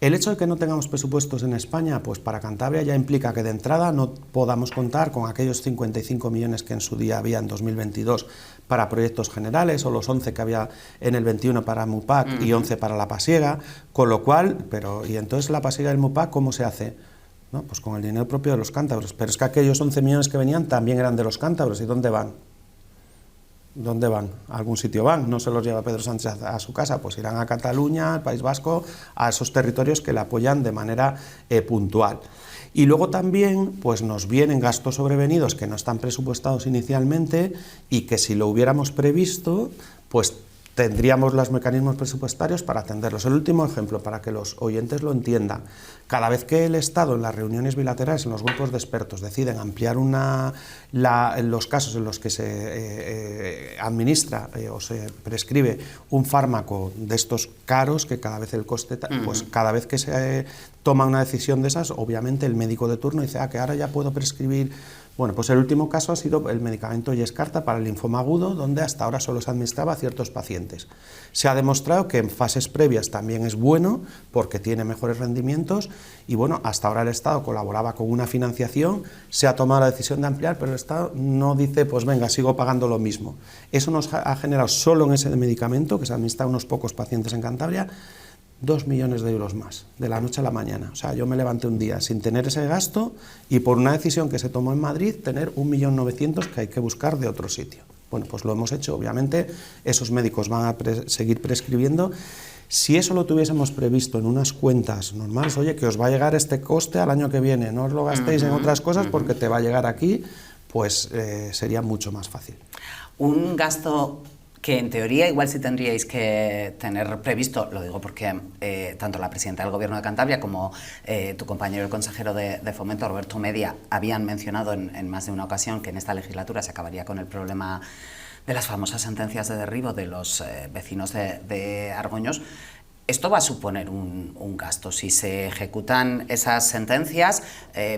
El hecho de que no tengamos presupuestos en España, pues para Cantabria ya implica que de entrada no podamos contar con aquellos 55 millones que en su día había en 2022 para proyectos generales, o los 11 que había en el 21 para MUPAC y 11 para La Pasiega, con lo cual, y entonces La Pasiega y el MUPAC, ¿cómo se hace? ¿No? Pues con el dinero propio de los cántabros, pero es que aquellos 11 millones que venían también eran de los cántabros, ¿y dónde van? ¿Dónde van? A algún sitio van, no se los lleva Pedro Sánchez a su casa, pues irán a Cataluña, al País Vasco, a esos territorios que le apoyan de manera puntual. Y luego también pues nos vienen gastos sobrevenidos que no están presupuestados inicialmente y que si lo hubiéramos previsto, pues tendríamos los mecanismos presupuestarios para atenderlos. El último ejemplo, para que los oyentes lo entiendan: cada vez que el Estado en las reuniones bilaterales, en los grupos de expertos, deciden ampliar los casos en los que se administra o se prescribe un fármaco de estos caros, que cada vez el coste, pues cada vez que se toma una decisión de esas, obviamente el médico de turno dice que ahora ya puedo prescribir. Bueno, pues el último caso ha sido el medicamento Yescarta para el linfoma agudo, donde hasta ahora solo se administraba a ciertos pacientes. Se ha demostrado que en fases previas también es bueno, porque tiene mejores rendimientos, y bueno, hasta ahora el Estado colaboraba con una financiación, se ha tomado la decisión de ampliar, pero el Estado no dice, pues venga, sigo pagando lo mismo. Eso nos ha generado solo en ese medicamento, que se administra a unos pocos pacientes en Cantabria, 2 millones de euros más, de la noche a la mañana. O sea, yo me levanté un día sin tener ese gasto y por una decisión que se tomó en Madrid, tener 1.900.000 que hay que buscar de otro sitio. Bueno, pues lo hemos hecho, obviamente, esos médicos van a seguir prescribiendo. Si eso lo tuviésemos previsto en unas cuentas normales, oye, que os va a llegar este coste al año que viene, no os lo gastéis en otras cosas porque te va a llegar aquí, pues sería mucho más fácil. Un gasto que en teoría igual sí tendríais que tener previsto, lo digo porque tanto la presidenta del Gobierno de Cantabria como tu compañero el consejero de Fomento, Roberto Media, habían mencionado en más de una ocasión que en esta legislatura se acabaría con el problema de las famosas sentencias de derribo de los vecinos de Argoños. Esto va a suponer un gasto. Si se ejecutan esas sentencias,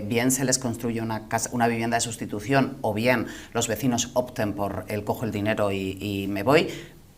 bien se les construye una vivienda de sustitución o bien los vecinos opten por el cojo el dinero y me voy.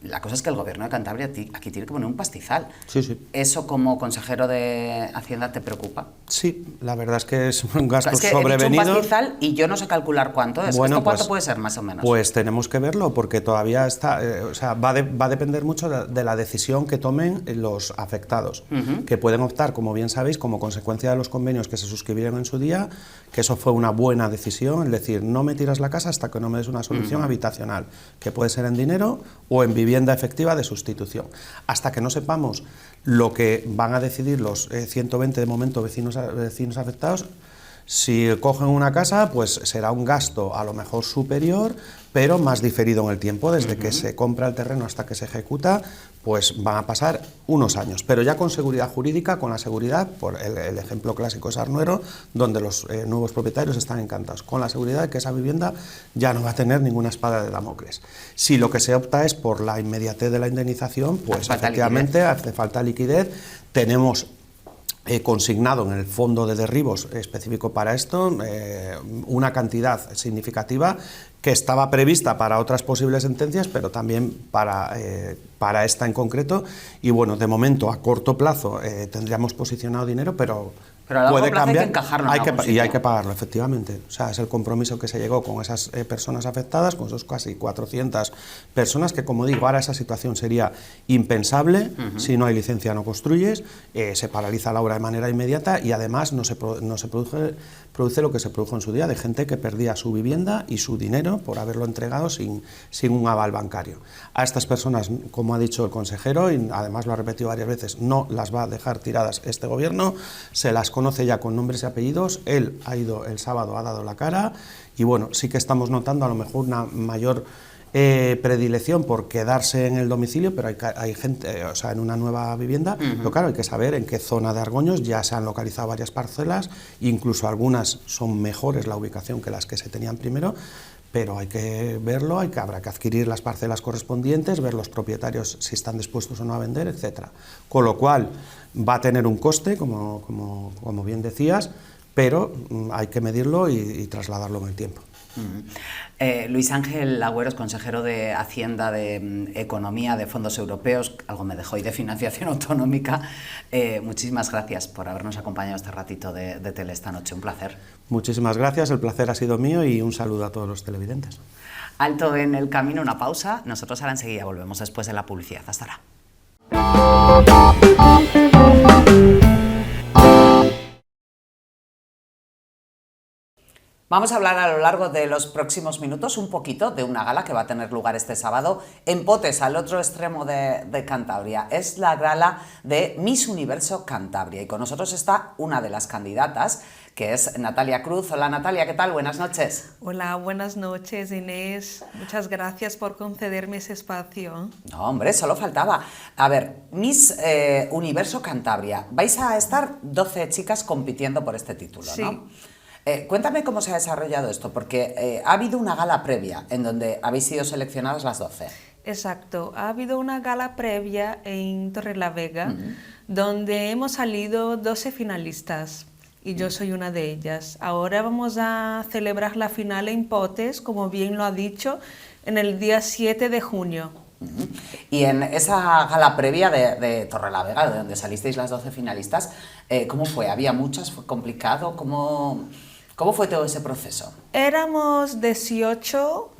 La cosa es que el Gobierno de Cantabria aquí tiene que poner un pastizal. Sí, sí. ¿Eso como consejero de Hacienda te preocupa? Sí, la verdad es que es un gasto es que sobrevenido. He dicho un pastizal y yo no sé calcular cuánto es. Bueno, ¿Esto cuánto pues, puede ser más o menos? Pues tenemos que verlo porque todavía está, o sea, va a depender mucho de la decisión que tomen los afectados, que pueden optar, como bien sabéis, como consecuencia de los convenios que se suscribieron en su día, que eso fue una buena decisión, es decir, no me tiras la casa hasta que no me des una solución habitacional, que puede ser en dinero o en vivienda efectiva de sustitución. Hasta que no sepamos lo que van a decidir los 120 de momento vecinos afectados, si cogen una casa, pues será un gasto a lo mejor superior, pero más diferido en el tiempo, desde que se compra el terreno hasta que se ejecuta, pues van a pasar unos años, pero ya con seguridad jurídica, con la seguridad, por el ejemplo clásico es Arnuero, donde los nuevos propietarios están encantados, con la seguridad de que esa vivienda ya no va a tener ninguna espada de Damocles. Si lo que se opta es por la inmediatez de la indemnización, pues efectivamente hace falta liquidez, tenemos consignado en el fondo de derribos específico para esto una cantidad significativa que estaba prevista para otras posibles sentencias, pero también para esta en concreto, y bueno, de momento a corto plazo tendríamos posicionado dinero, pero a largo puede plazo cambiar, hay que encajarlo y hay que pagarlo, efectivamente. O sea, es el compromiso que se llegó con esas personas afectadas, con esos casi 400 personas, que como digo, ahora esa situación sería impensable, si no hay licencia no construyes, se paraliza la obra de manera inmediata y además no se produce lo que se produjo en su día, de gente que perdía su vivienda y su dinero por haberlo entregado sin un aval bancario. A estas personas, como ha dicho el consejero, y además lo ha repetido varias veces, no las va a dejar tiradas este gobierno, se las conoce ya con nombres y apellidos, él ha ido el sábado, ha dado la cara, y bueno, sí que estamos notando a lo mejor una mayor predilección por quedarse en el domicilio, pero hay gente, o sea, en una nueva vivienda, pero claro, hay que saber en qué zona de Argoños ya se han localizado varias parcelas, incluso algunas son mejores la ubicación que las que se tenían primero, pero hay que verlo, habrá que adquirir las parcelas correspondientes, ver los propietarios si están dispuestos o no a vender, etcétera. Con lo cual va a tener un coste, como bien decías, pero hay que medirlo y trasladarlo en el tiempo. Luis Ángel Agüeros, consejero de Hacienda, de Economía, de Fondos Europeos, algo me dejó, y de Financiación Autonómica, muchísimas gracias por habernos acompañado este ratito de tele esta noche, un placer. Muchísimas gracias, el placer ha sido mío y un saludo a todos los televidentes. Alto en el camino, una pausa, nosotros ahora enseguida volvemos después de la publicidad. Hasta ahora. Vamos a hablar a lo largo de los próximos minutos un poquito de una gala que va a tener lugar este sábado en Potes, al otro extremo de Cantabria. Es la gala de Miss Universo Cantabria y con nosotros está una de las candidatas, que es Natalia Cruz. Hola Natalia, ¿qué tal? Buenas noches. Hola, buenas noches Inés. Muchas gracias por concederme ese espacio. No, hombre, solo faltaba. A ver, Miss Universo Cantabria. Vais a estar 12 chicas compitiendo por este título, sí. ¿no? Cuéntame cómo se ha desarrollado esto, porque ha habido una gala previa en donde habéis sido seleccionadas las 12. Exacto, ha habido una gala previa en Torrelavega donde hemos salido 12 finalistas y yo soy una de ellas. Ahora vamos a celebrar la final en Potes, como bien lo ha dicho, en el día 7 de junio. Y en esa gala previa de Torrelavega, de donde salisteis las 12 finalistas, ¿cómo fue? ¿Había muchas? ¿Fue complicado? ¿Cómo fue todo ese proceso? Éramos 18.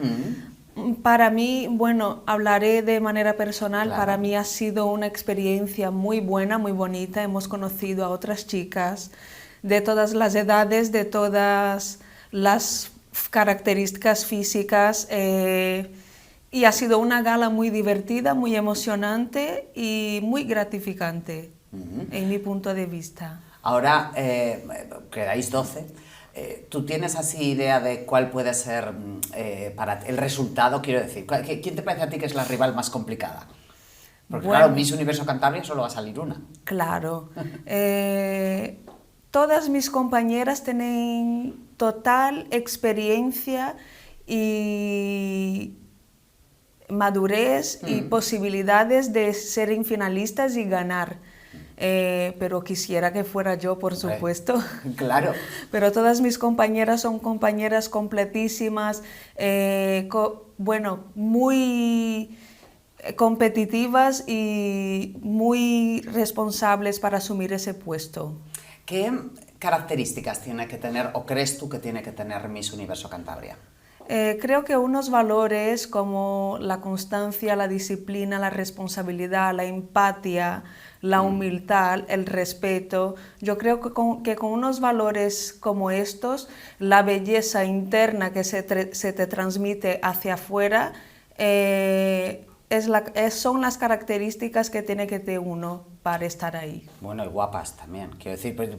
Para mí, bueno, hablaré de manera personal, claro. Para mí ha sido una experiencia muy buena, muy bonita. Hemos conocido a otras chicas de todas las edades, de todas las características físicas. Y ha sido una gala muy divertida, muy emocionante y muy gratificante, en mi punto de vista. Ahora quedáis 12. ¿Tú tienes así idea de cuál puede ser para el resultado? Quiero decir, ¿quién te parece a ti que es la rival más complicada? Porque Bueno, claro, Miss Universo Cantabria solo va a salir una. claro. Todas mis compañeras tienen total experiencia y madurez y posibilidades de ser finalistas y ganar. Pero quisiera que fuera yo, por supuesto. Claro. Pero todas mis compañeras son compañeras completísimas, bueno, muy competitivas y muy responsables para asumir ese puesto. ¿Qué características tiene que tener o crees tú que tiene que tener Miss Universo Cantabria? Creo que unos valores como la constancia, la disciplina, la responsabilidad, la empatía, la humildad, el respeto, yo creo que con unos valores como estos, la belleza interna que se te transmite hacia afuera, son las características que tiene que tener uno para estar ahí. Bueno, y guapas también, quiero decir, pues,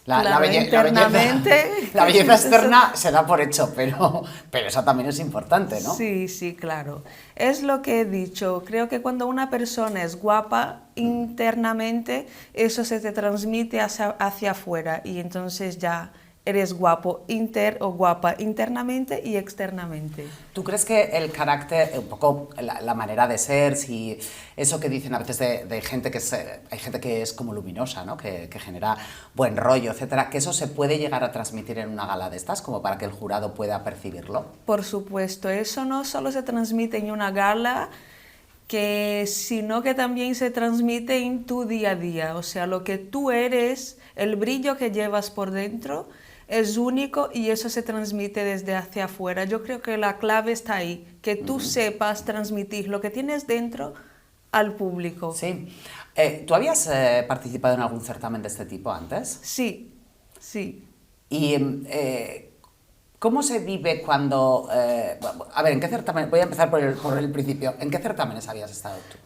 Internamente. la belleza externa se da por hecho, pero eso también es importante, ¿no? Sí, sí, claro. Es lo que he dicho, creo que cuando una persona es guapa internamente, eso se te transmite hacia afuera y entonces ya eres guapo o guapa internamente y externamente. ¿Tú crees que el carácter, un poco la manera de ser, si eso que dicen a veces de gente que hay gente que es como luminosa, ¿no? que genera buen rollo, etcétera, que eso se puede llegar a transmitir en una gala de estas, como para que el jurado pueda percibirlo? Por supuesto, eso no solo se transmite en una gala, sino que también se transmite en tu día a día, o sea, lo que tú eres, el brillo que llevas por dentro, es único y eso se transmite desde hacia afuera. Yo creo que la clave está ahí, que tú sepas transmitir lo que tienes dentro al público. Sí. ¿Tú habías participado en algún certamen de este tipo antes? Sí, sí. Y ¿cómo se vive cuando... a ver, ¿en qué certamen? Voy a empezar por el principio. ¿En qué certámenes habías estado tú?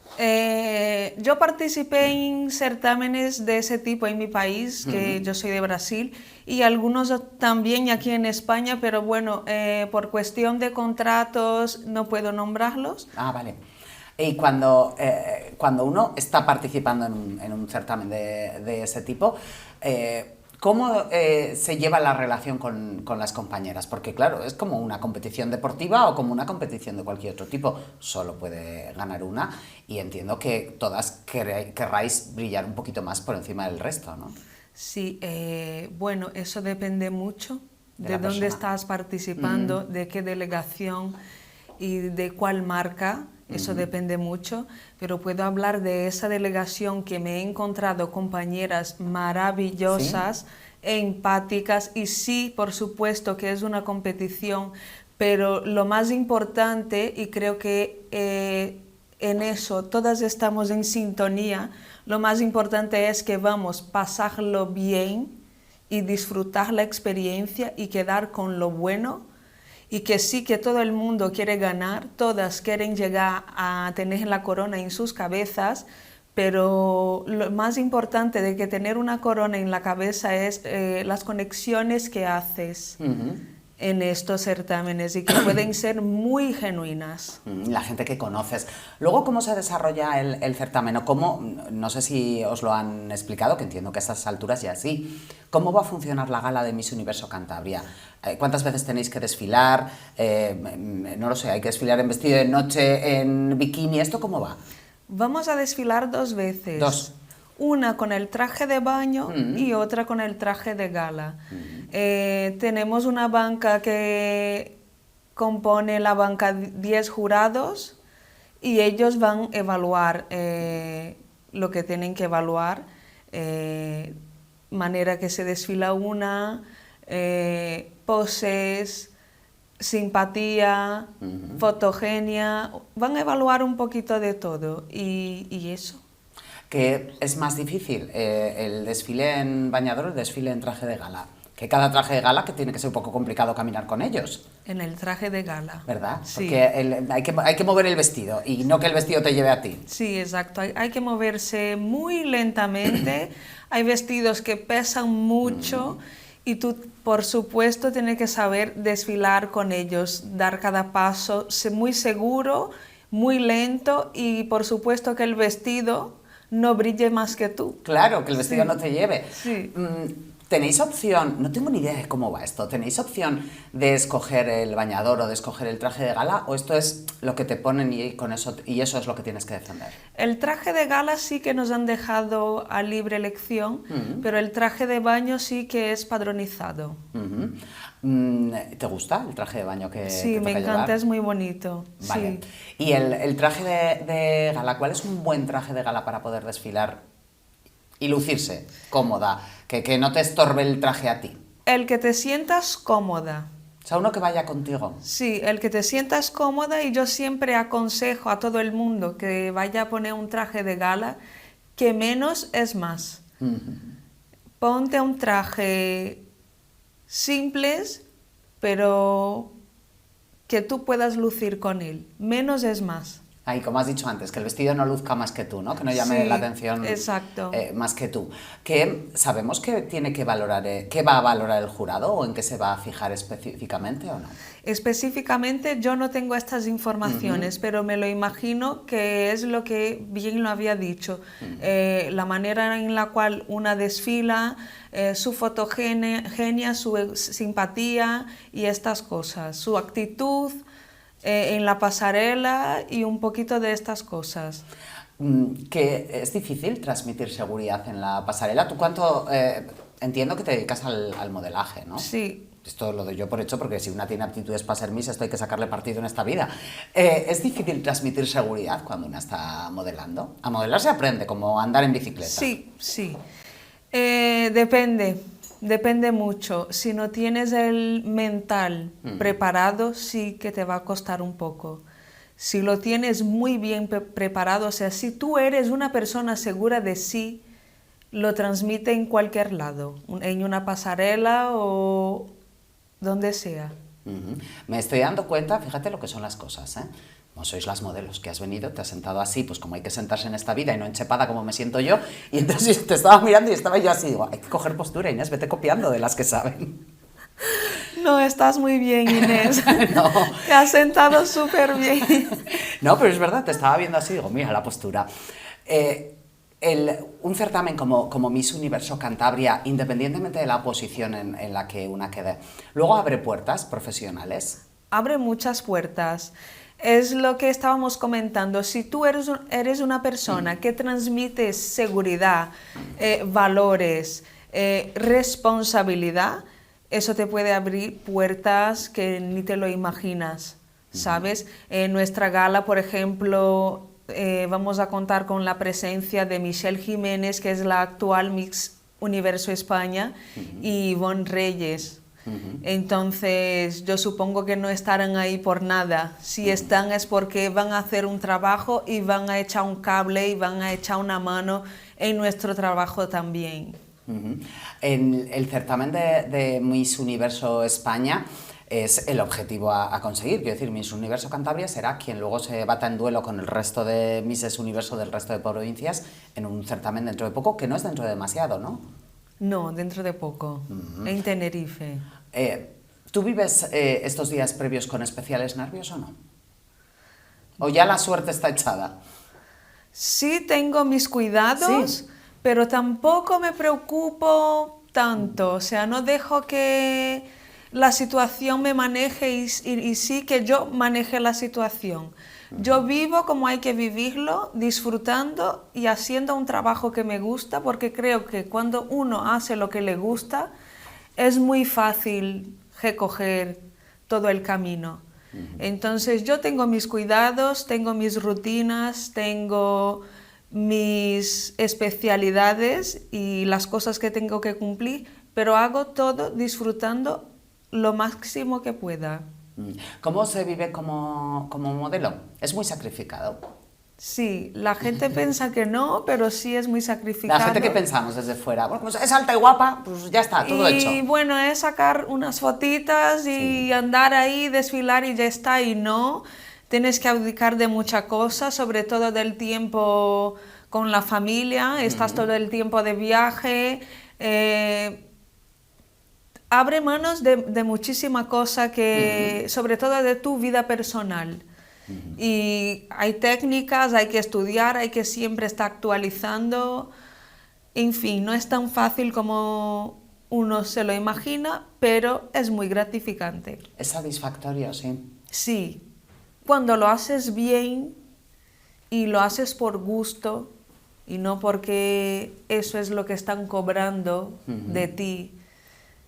Yo participé en certámenes de ese tipo en mi país, que yo soy de Brasil, y algunos también aquí en España, pero bueno, por cuestión de contratos no puedo nombrarlos. Ah, vale. Y cuando uno está participando en un certamen de ese tipo, ¿cómo se lleva la relación con las compañeras? Porque claro, es como una competición deportiva o como una competición de cualquier otro tipo. Solo puede ganar una y entiendo que todas querráis brillar un poquito más por encima del resto, ¿no? Sí, bueno, eso depende mucho de dónde persona. estás participando, de qué delegación y de cuál marca. Eso depende mucho, pero puedo hablar de esa delegación que me he encontrado compañeras maravillosas, empáticas y sí, por supuesto que es una competición, pero lo más importante, y creo que en eso todas estamos en sintonía, lo más importante es que vamos a pasarlo bien y disfrutar la experiencia y quedar con lo bueno. Y que sí que todo el mundo quiere ganar, todas quieren llegar a tener la corona en sus cabezas, pero lo más importante de que tener una corona en la cabeza es las conexiones que haces en estos certámenes y que pueden ser muy genuinas. La gente que conoces. Luego, ¿cómo se desarrolla el certamen? O cómo, no sé si os lo han explicado, que entiendo que a estas alturas ya sí. ¿Cómo va a funcionar la gala de Miss Universo Cantabria? ¿Cuántas veces tenéis que desfilar? No lo sé, ¿hay que desfilar en vestido de noche, en bikini? ¿Esto cómo va? Vamos a desfilar 2 veces. 2. Una con el traje de baño y otra con el traje de gala. Tenemos una banca que compone la banca 10 jurados y ellos van a evaluar lo que tienen que evaluar, manera que se desfila una, poses, simpatía, fotogenia, van a evaluar un poquito de todo y eso. ¿Qué es más difícil, el desfile en bañador o el desfile en traje de gala? Que cada traje de gala que tiene que ser un poco complicado caminar con ellos, En el traje de gala. ¿verdad? Sí. Porque hay que mover el vestido y no que el vestido te lleve a ti. Sí, exacto. Hay que moverse muy lentamente. Hay vestidos que pesan mucho y tú, por supuesto, tienes que saber desfilar con ellos, dar cada paso ser muy seguro, muy lento y, por supuesto, que el vestido no brille más que tú. Claro, que el vestido Sí. no te lleve. Sí. ¿Tenéis opción, no tengo ni idea de cómo va esto, tenéis opción de escoger el bañador o de escoger el traje de gala o esto es lo que te ponen y eso es lo que tienes que defender? El traje de gala sí que nos han dejado a libre elección, pero el traje de baño sí que es padronizado. Ujú. ¿Te gusta el traje de baño que Sí, te me toca encanta, llevar? es muy bonito. Vale. Sí. ¿Y el traje de gala? ¿Cuál es un buen traje de gala para poder desfilar y lucirse cómoda? Que no te estorbe el traje a ti. El que te sientas cómoda. O sea, uno que vaya contigo. Sí, el que te sientas cómoda y yo siempre aconsejo a todo el mundo que vaya a poner un traje de gala que menos es más. Ponte un traje simples, pero que tú puedas lucir con él. Menos es más. Ahí, como has dicho antes, que el vestido no luzca más que tú, ¿no? Que no llame Sí, la atención exacto. Más que tú. ¿Qué sabemos que tiene que valorar, qué va a valorar el jurado o en qué se va a fijar específicamente o no? Específicamente yo no tengo estas informaciones, pero me lo imagino que es lo que bien lo había dicho. La manera en la cual una desfila, su fotogenia, su simpatía y estas cosas, su actitud en la pasarela y un poquito de estas cosas. Que es difícil transmitir seguridad en la pasarela. ¿Tú cuánto...? Entiendo que te dedicas al modelaje, ¿no? Sí. Esto lo doy yo por hecho porque si una tiene aptitudes para ser Miss, esto hay que sacarle partido en esta vida. ¿Es difícil transmitir seguridad cuando una está modelando? A modelar se aprende, como a andar en bicicleta. Sí, sí. Depende mucho. Si no tienes el mental preparado, sí que te va a costar un poco. Si lo tienes muy bien preparado, o sea, si tú eres una persona segura de sí, lo transmite en cualquier lado, en una pasarela o donde sea. Me estoy dando cuenta, fíjate lo que son las cosas, ¿eh? Como sois las modelos, que has venido, te has sentado así, pues como hay que sentarse en esta vida y no enchepada como me siento yo, y entonces te estaba mirando y estaba yo así, digo, hay que coger postura, Inés, vete copiando de las que saben. No, estás muy bien, Inés. No. Te has sentado súper bien. No, pero es verdad, te estaba viendo así, digo, mira la postura. Un certamen como Miss Universo Cantabria, independientemente de la posición en la que una quede, luego abre puertas profesionales. Abre muchas puertas. Es lo que estábamos comentando. Si tú eres una persona que transmite seguridad, valores, responsabilidad, eso te puede abrir puertas que ni te lo imaginas, ¿sabes? En nuestra gala, por ejemplo, vamos a contar con la presencia de Michelle Jiménez, que es la actual Miss Universo España, y Ivonne Reyes. Entonces, yo supongo que no estarán ahí por nada. Si están es porque van a hacer un trabajo y van a echar un cable y van a echar una mano en nuestro trabajo también. En el certamen de Miss Universo España es el objetivo a conseguir. Quiero decir, Miss Universo Cantabria será quien luego se bata en duelo con el resto de Misses Universo del resto de provincias en un certamen dentro de poco, que no es dentro de demasiado, ¿no? No, dentro de poco, en Tenerife. ¿Tú vives estos días previos con especiales nervios o no? ¿O ya la suerte está echada? Sí tengo mis cuidados, Sí. pero tampoco me preocupo tanto. O sea, no dejo que la situación me maneje y sí que yo maneje la situación. Yo vivo como hay que vivirlo, disfrutando y haciendo un trabajo que me gusta, porque creo que cuando uno hace lo que le gusta, es muy fácil recoger todo el camino. Entonces yo tengo mis cuidados, tengo mis rutinas, tengo mis especialidades y las cosas que tengo que cumplir, pero hago todo disfrutando lo máximo que pueda. ¿Cómo se vive como modelo? Es muy sacrificado. Sí, la gente piensa que no, pero sí es muy sacrificado. La gente que pensamos desde fuera, bueno, pues es alta y guapa, pues ya está, todo hecho. Y bueno, es sacar unas fotitas y andar ahí, desfilar y ya está, y no. Tienes que abdicar de mucha cosa, sobre todo del tiempo con la familia, estás todo el tiempo de viaje, abre manos de muchísima cosa que, sobre todo de tu vida personal. Y hay técnicas, hay que estudiar, hay que siempre estar actualizando. En fin, no es tan fácil como uno se lo imagina, pero es muy gratificante. Es satisfactorio, sí. Sí, cuando lo haces bien y lo haces por gusto y no porque eso es lo que están cobrando de ti,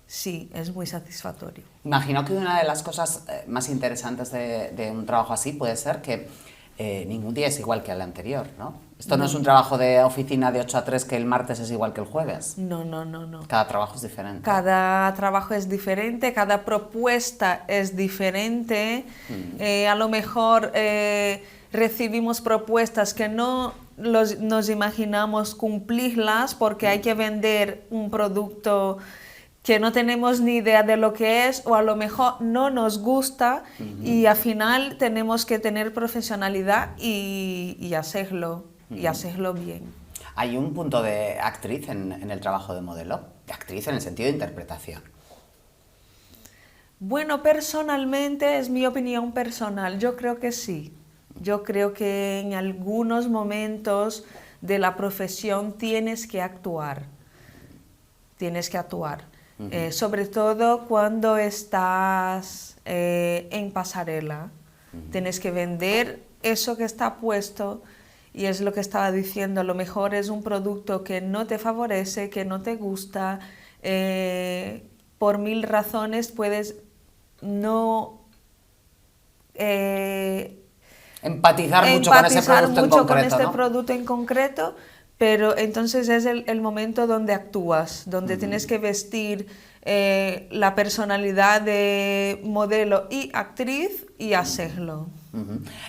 sí, es muy satisfactorio. Imagino que una de las cosas más interesantes de un trabajo así puede ser que ningún día es igual que el anterior, ¿no? Esto no es un trabajo de oficina de 8 a 3 que el martes es igual que el jueves. No, no, no, no. Cada trabajo es diferente. Cada trabajo es diferente, cada propuesta es diferente. A lo mejor recibimos propuestas que no nos imaginamos cumplirlas porque hay que vender un producto que no tenemos ni idea de lo que es, o a lo mejor no nos gusta, y al final tenemos que tener profesionalidad y hacerlo bien. Hay un punto de actriz en el trabajo de modelo, de actriz en el sentido de interpretación. Bueno, personalmente, es mi opinión personal, yo creo que sí. Yo creo que en algunos momentos de la profesión tienes que actuar. Sobre todo cuando estás en pasarela. Tienes que vender eso que está puesto, y es lo que estaba diciendo, a lo mejor es un producto que no te favorece, que no te gusta, por 1000 razones puedes no... Empatizar mucho con ese producto en concreto, ¿no? producto en concreto, pero entonces es el momento donde actúas, donde tienes que vestir la personalidad de modelo y actriz y hacerlo.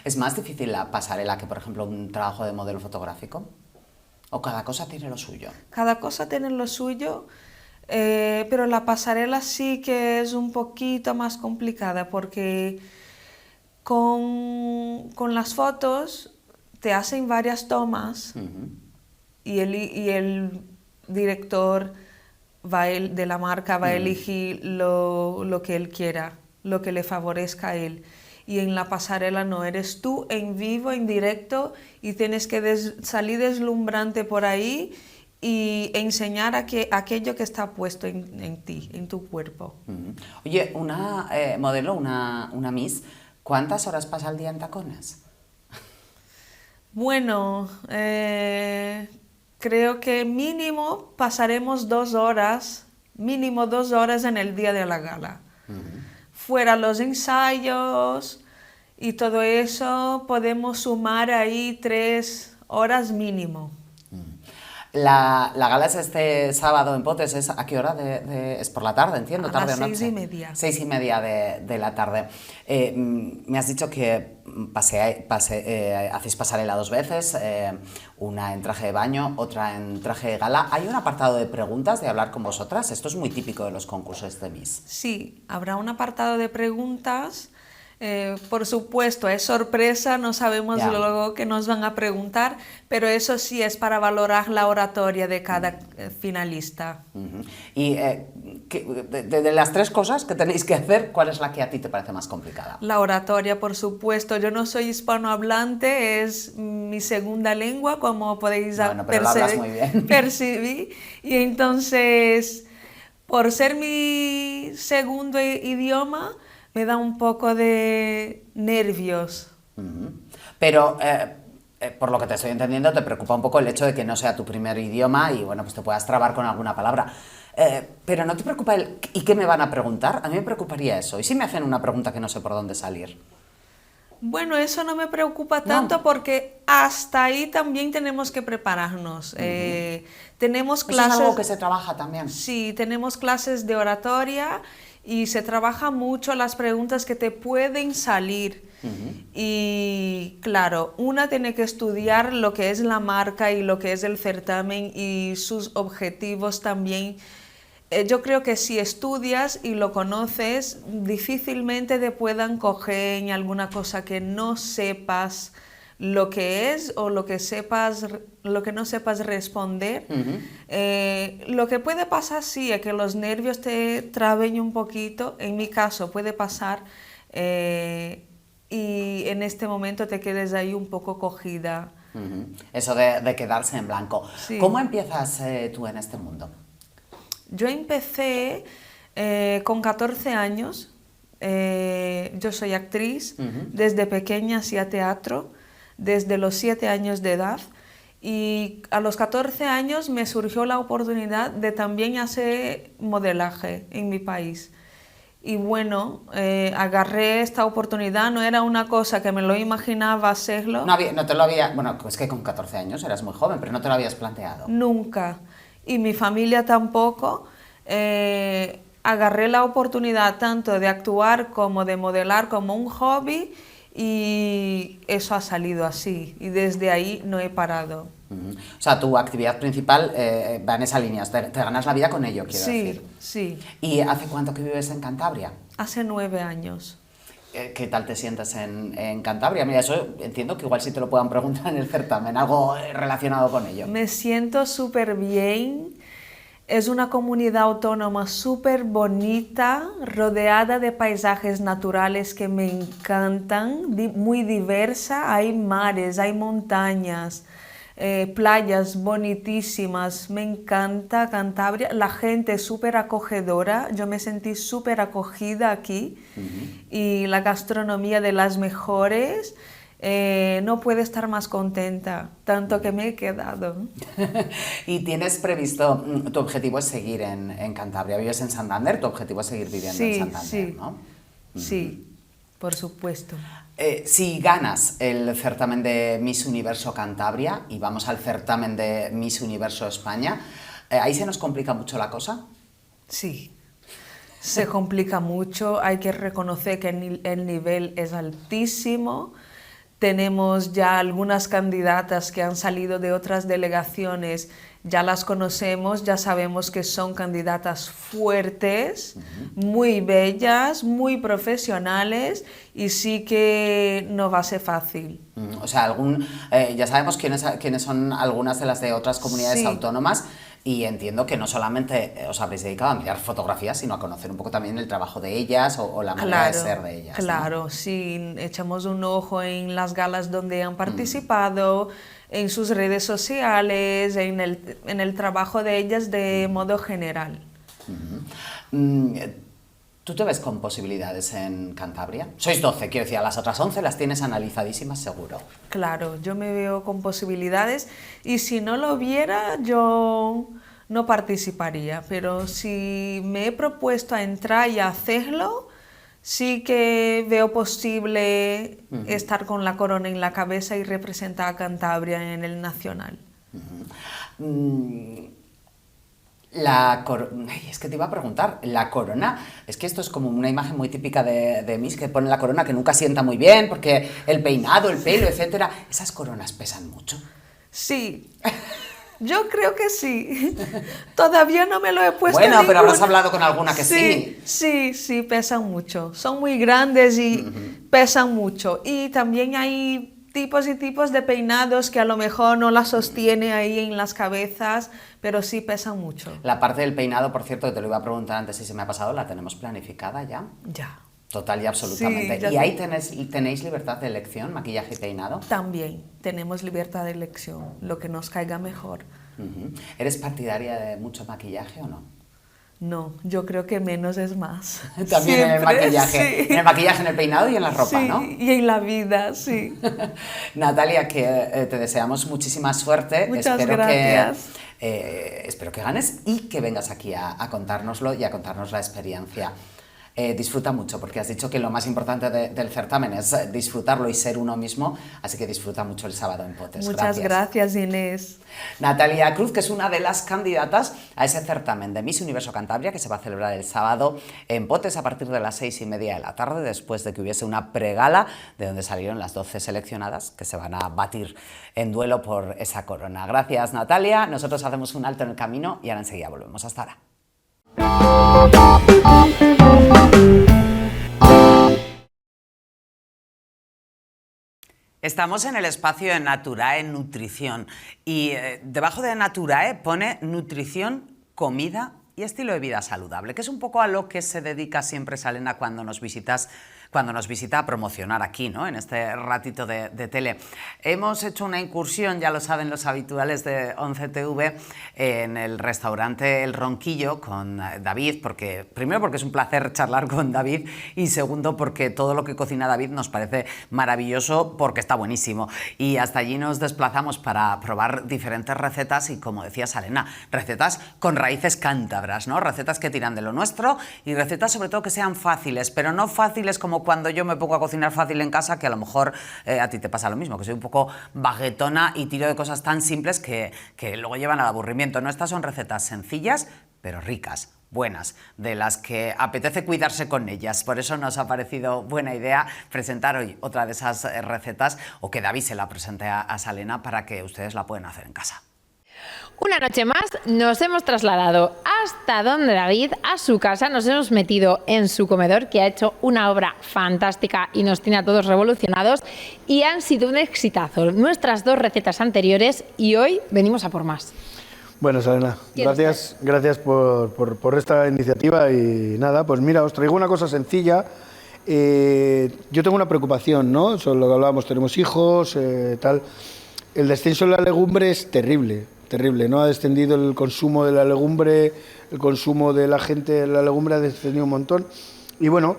¿Es más difícil la pasarela que, por ejemplo, un trabajo de modelo fotográfico? ¿O cada cosa tiene lo suyo? Cada cosa tiene lo suyo, pero la pasarela sí que es un poquito más complicada porque con las fotos te hacen varias tomas y el director de la marca va a elegir lo que él quiera, lo que le favorezca a él. Y en la pasarela no, eres tú en vivo, en directo, y tienes que salir deslumbrante por ahí y enseñar aquello que está puesto en ti, en tu cuerpo. Oye, una modelo, una Miss, ¿cuántas horas pasa al día en tacones? Bueno, creo que mínimo pasaremos 2 horas, mínimo 2 horas en el día de la gala. Fuera los ensayos y todo eso, podemos sumar ahí 3 horas mínimo. La gala es este sábado en Potes, ¿es a qué hora? Es por la tarde, entiendo, A tarde las o noche. 6:30. 6:30 de la tarde. Me has dicho que hacéis pasarela 2 veces, una en traje de baño, otra en traje de gala. ¿Hay un apartado de preguntas de hablar con vosotras? Esto es muy típico de los concursos de Miss. Sí, habrá un apartado de preguntas. Por supuesto, es sorpresa, no sabemos luego qué nos van a preguntar, pero eso sí es para valorar la oratoria de cada finalista. Y de las 3 cosas que tenéis que hacer, ¿cuál es la que a ti te parece más complicada? La oratoria, por supuesto. Yo no soy hispanohablante, es mi segunda lengua, como podéis percibir. Y entonces, por ser mi segundo idioma, me da un poco de nervios. Pero, por lo que te estoy entendiendo, te preocupa un poco el hecho de que no sea tu primer idioma y, bueno, pues te puedas trabar con alguna palabra. Pero ¿no te preocupa ¿y qué me van a preguntar? A mí me preocuparía eso. ¿Y si me hacen una pregunta que no sé por dónde salir? Bueno, eso no me preocupa tanto porque hasta ahí también tenemos que prepararnos. Tenemos clases... ¿Eso es algo que se trabaja también? Sí, tenemos clases de oratoria y se trabaja mucho las preguntas que te pueden salir. Y claro, una tiene que estudiar lo que es la marca y lo que es el certamen y sus objetivos también. Yo creo que si estudias y lo conoces, difícilmente te puedan coger en alguna cosa que no sepas lo que es o lo que no sepas responder. Lo que puede pasar sí es que los nervios te traben un poquito, en mi caso puede pasar, y en este momento te quedes ahí un poco cogida. Eso de quedarse en blanco. Sí. ¿Cómo empiezas tú en este mundo? Yo empecé con 14 años. Yo soy actriz. Desde pequeña hacía teatro, desde los 7 años de edad. Y a los 14 años me surgió la oportunidad de también hacer modelaje en mi país. Y bueno, agarré esta oportunidad, no era una cosa que me lo imaginaba hacerlo. No te lo había... Bueno, es que con 14 años eras muy joven, pero no te lo habías planteado. Nunca. Y mi familia tampoco. Agarré la oportunidad tanto de actuar como de modelar como un hobby y eso ha salido así. Y desde ahí no he parado. O sea, tu actividad principal va en esa línea, te ganas la vida con ello, quiero decir. Sí. ¿Y hace cuánto que vives en Cantabria? Hace 9 años. ¿Qué tal te sientes en Cantabria? Mira, eso entiendo que igual sí te lo puedan preguntar en el certamen, algo relacionado con ello. Me siento súper bien. Es una comunidad autónoma súper bonita, rodeada de paisajes naturales que me encantan, muy diversa. Hay mares, hay montañas, playas bonitísimas. Me encanta Cantabria. La gente es súper acogedora. Yo me sentí súper acogida aquí. Y la gastronomía de las mejores. No puedo estar más contenta, tanto que me he quedado. ¿Y tienes previsto, tu objetivo es seguir en Cantabria? ¿Vives en Santander? Tu objetivo es seguir viviendo en Santander, ¿no? Sí, por supuesto. Si ganas el certamen de Miss Universo Cantabria y vamos al certamen de Miss Universo España, ¿ahí se nos complica mucho la cosa? Sí, se complica mucho. Hay que reconocer que el nivel es altísimo. Tenemos ya algunas candidatas que han salido de otras delegaciones, ya las conocemos, ya sabemos que son candidatas fuertes, muy bellas, muy profesionales y sí que no va a ser fácil. O sea, ya sabemos quiénes son algunas de las de otras comunidades autónomas. Y entiendo que no solamente os habréis dedicado a mirar fotografías, sino a conocer un poco también el trabajo de ellas o la manera de ser de ellas. Claro, ¿no? Sí, echamos un ojo en las galas donde han participado, en sus redes sociales, en el trabajo de ellas de modo general. ¿Tú te ves con posibilidades en Cantabria? Sois 12, quiero decir, a las otras 11 las tienes analizadísimas seguro. Claro, yo me veo con posibilidades y si no lo viera yo no participaría, pero si me he propuesto a entrar y a hacerlo, sí que veo posible estar con la corona en la cabeza y representar a Cantabria en el nacional. Es que te iba a preguntar, la corona, es que esto es como una imagen muy típica de Miss, que pone la corona que nunca sienta muy bien, porque el peinado, el pelo, etcétera, ¿esas coronas pesan mucho? Sí, yo creo que sí. Todavía no me lo he puesto. Bueno, pero habrás hablado con alguna que sí. Sí, pesan mucho. Son muy grandes y pesan mucho. Y también hay tipos y tipos de peinados que a lo mejor no la sostiene ahí en las cabezas, pero sí pesan mucho. La parte del peinado, por cierto, que te lo iba a preguntar antes si se me ha pasado, ¿la tenemos planificada ya? Ya. Total y absolutamente. Sí, ¿Y ahí tenéis libertad de elección, maquillaje y peinado? También tenemos libertad de elección, lo que nos caiga mejor. ¿Eres partidaria de mucho maquillaje o no? No, yo creo que menos es más. También siempre, en el maquillaje. Sí. En el maquillaje, en el peinado y en la ropa, sí, ¿no? Y en la vida, sí. Natalia, que te deseamos muchísima suerte. Muchas gracias. Espero que ganes y que vengas aquí a contárnoslo y a contarnos la experiencia. Disfruta mucho, porque has dicho que lo más importante del certamen es disfrutarlo y ser uno mismo, así que disfruta mucho el sábado en Potes. Muchas gracias, Inés. Natalia Cruz, que es una de las candidatas a ese certamen de Miss Universo Cantabria, que se va a celebrar el sábado en Potes a partir de las 6:30 de la tarde, después de que hubiese una pregala de donde salieron las 12 seleccionadas que se van a batir en duelo por esa corona. Gracias, Natalia. Nosotros hacemos un alto en el camino y ahora enseguida volvemos. Hasta ahora. Estamos en el espacio de Naturae Nutrición y debajo de Naturae pone nutrición, comida y estilo de vida saludable, que es un poco a lo que se dedica siempre Salena cuando nos visita a promocionar aquí, ¿no? En este ratito de tele. Hemos hecho una incursión, ya lo saben los habituales de 11TV, en el restaurante El Ronquillo con David, primero porque es un placer charlar con David y segundo porque todo lo que cocina David nos parece maravilloso porque está buenísimo. Y hasta allí nos desplazamos para probar diferentes recetas y, como decía Salena, recetas con raíces cántabras, ¿no? Recetas que tiran de lo nuestro y recetas sobre todo que sean fáciles, pero no fáciles como cuando yo me pongo a cocinar fácil en casa, que a lo mejor a ti te pasa lo mismo, que soy un poco baguetona y tiro de cosas tan simples que luego llevan al aburrimiento. No, estas son recetas sencillas, pero ricas, buenas, de las que apetece cuidarse con ellas. Por eso nos ha parecido buena idea presentar hoy otra de esas recetas, o que David se la presente a Salena para que ustedes la puedan hacer en casa. Una noche más nos hemos trasladado hasta donde David, a su casa, nos hemos metido en su comedor, que ha hecho una obra fantástica y nos tiene a todos revolucionados, y han sido un exitazo nuestras dos recetas anteriores y hoy venimos a por más. Bueno, Salena, gracias por esta iniciativa y nada, pues mira, os traigo una cosa sencilla. Yo tengo una preocupación, ¿no? Sobre lo que hablábamos, tenemos hijos, tal. El descenso de la legumbre es terrible, ¿no? Ha descendido el consumo de la legumbre, el consumo de la gente de la legumbre ha descendido un montón. Y bueno,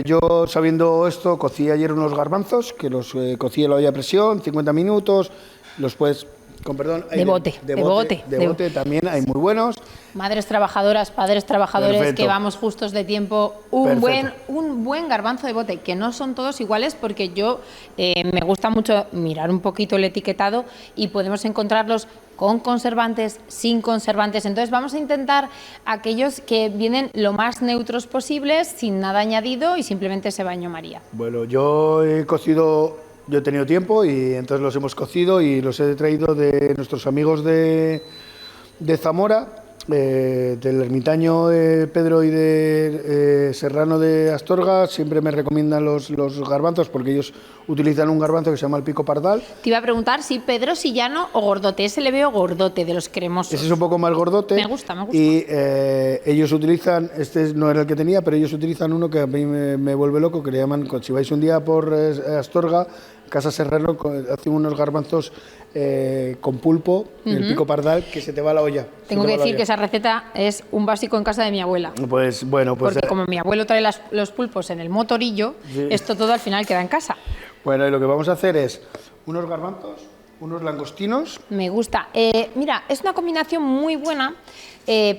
yo sabiendo esto, cocí ayer unos garbanzos, que los cocí en la olla a presión, 50 minutos, los puedes... Con perdón, de bote también hay muy buenos. Madres trabajadoras, padres trabajadores, Perfecto. que vamos justos de tiempo, un buen garbanzo de bote, que no son todos iguales, porque yo me gusta mucho mirar un poquito el etiquetado y podemos encontrarlos con conservantes, sin conservantes. Entonces vamos a intentar aquellos que vienen lo más neutros posibles, sin nada añadido y simplemente ese baño María. Bueno, yo he tenido tiempo y entonces los hemos cocido y los he traído de nuestros amigos de Zamora, del ermitaño de Pedro y de Serrano de Astorga. Siempre me recomiendan los garbanzos porque ellos utilizan un garbanzo que se llama el pico pardal. Te iba a preguntar si Pedro Sillano o gordote. Ese le veo gordote, de los cremosos. Ese es un poco más gordote. Me gusta. Y ellos utilizan, este no era el que tenía, pero ellos utilizan uno que a mí me vuelve loco, que le llaman, si vais un día por Astorga, Casa Serrano, hacen unos garbanzos con pulpo, el pico pardal, que se te va a la olla. Tengo que decir que esa receta es un básico en casa de mi abuela. Pues bueno, pues... Porque como mi abuelo trae los pulpos en el motorillo, sí, esto todo al final queda en casa. Bueno, y lo que vamos a hacer es unos garbanzos, unos langostinos. Me gusta. Mira, es una combinación muy buena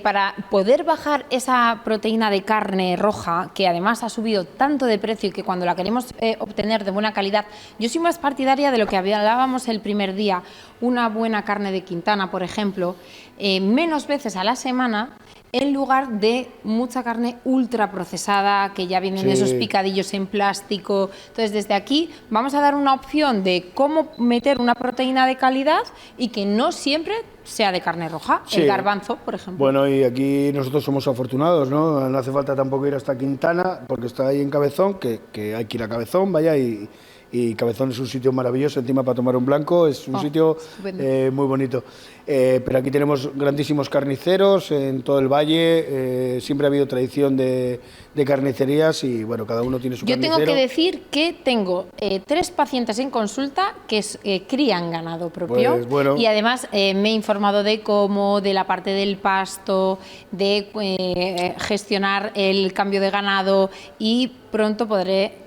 para poder bajar esa proteína de carne roja, que además ha subido tanto de precio y que cuando la queremos obtener de buena calidad, yo soy más partidaria de lo que hablábamos el primer día, una buena carne de Quintana, por ejemplo, menos veces a la semana, en lugar de mucha carne ultra procesada, que ya vienen esos picadillos en plástico. Entonces, desde aquí vamos a dar una opción de cómo meter una proteína de calidad y que no siempre sea de carne roja, el garbanzo, por ejemplo. Bueno, y aquí nosotros somos afortunados, ¿no? No hace falta tampoco ir hasta Quintana, porque está ahí en Cabezón, que hay que ir a Cabezón, vaya, y Cabezón es un sitio maravilloso, encima para tomar un blanco, es un sitio muy bonito. Pero aquí tenemos grandísimos carniceros en todo el valle, siempre ha habido tradición de carnicerías y bueno, cada uno tiene su carnicero. Yo tengo que decir que tengo 3 pacientes en consulta que crían ganado propio, pues, bueno, y además me he informado informado de cómo, de la parte del pasto, de gestionar el cambio de ganado y pronto podré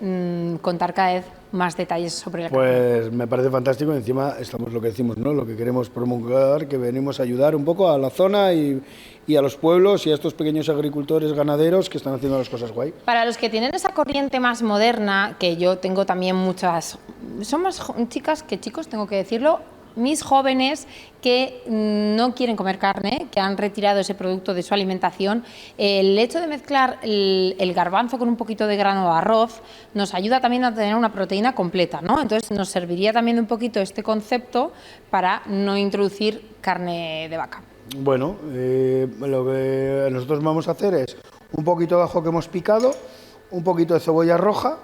contar cada vez más detalles sobre la carne. Pues me parece fantástico, encima estamos lo que decimos, ¿no? Lo que queremos promulgar, que venimos a ayudar un poco a la zona y a los pueblos y a estos pequeños agricultores ganaderos que están haciendo las cosas guay. Para los que tienen esa corriente más moderna, que yo tengo también muchas, son más chicas que chicos, tengo que decirlo, mis jóvenes que no quieren comer carne, que han retirado ese producto de su alimentación, el hecho de mezclar el garbanzo con un poquito de grano de arroz nos ayuda también a tener una proteína completa, ¿no? Entonces nos serviría también un poquito este concepto para no introducir carne de vaca. Bueno, lo que nosotros vamos a hacer es un poquito de ajo que hemos picado, un poquito de cebolla roja,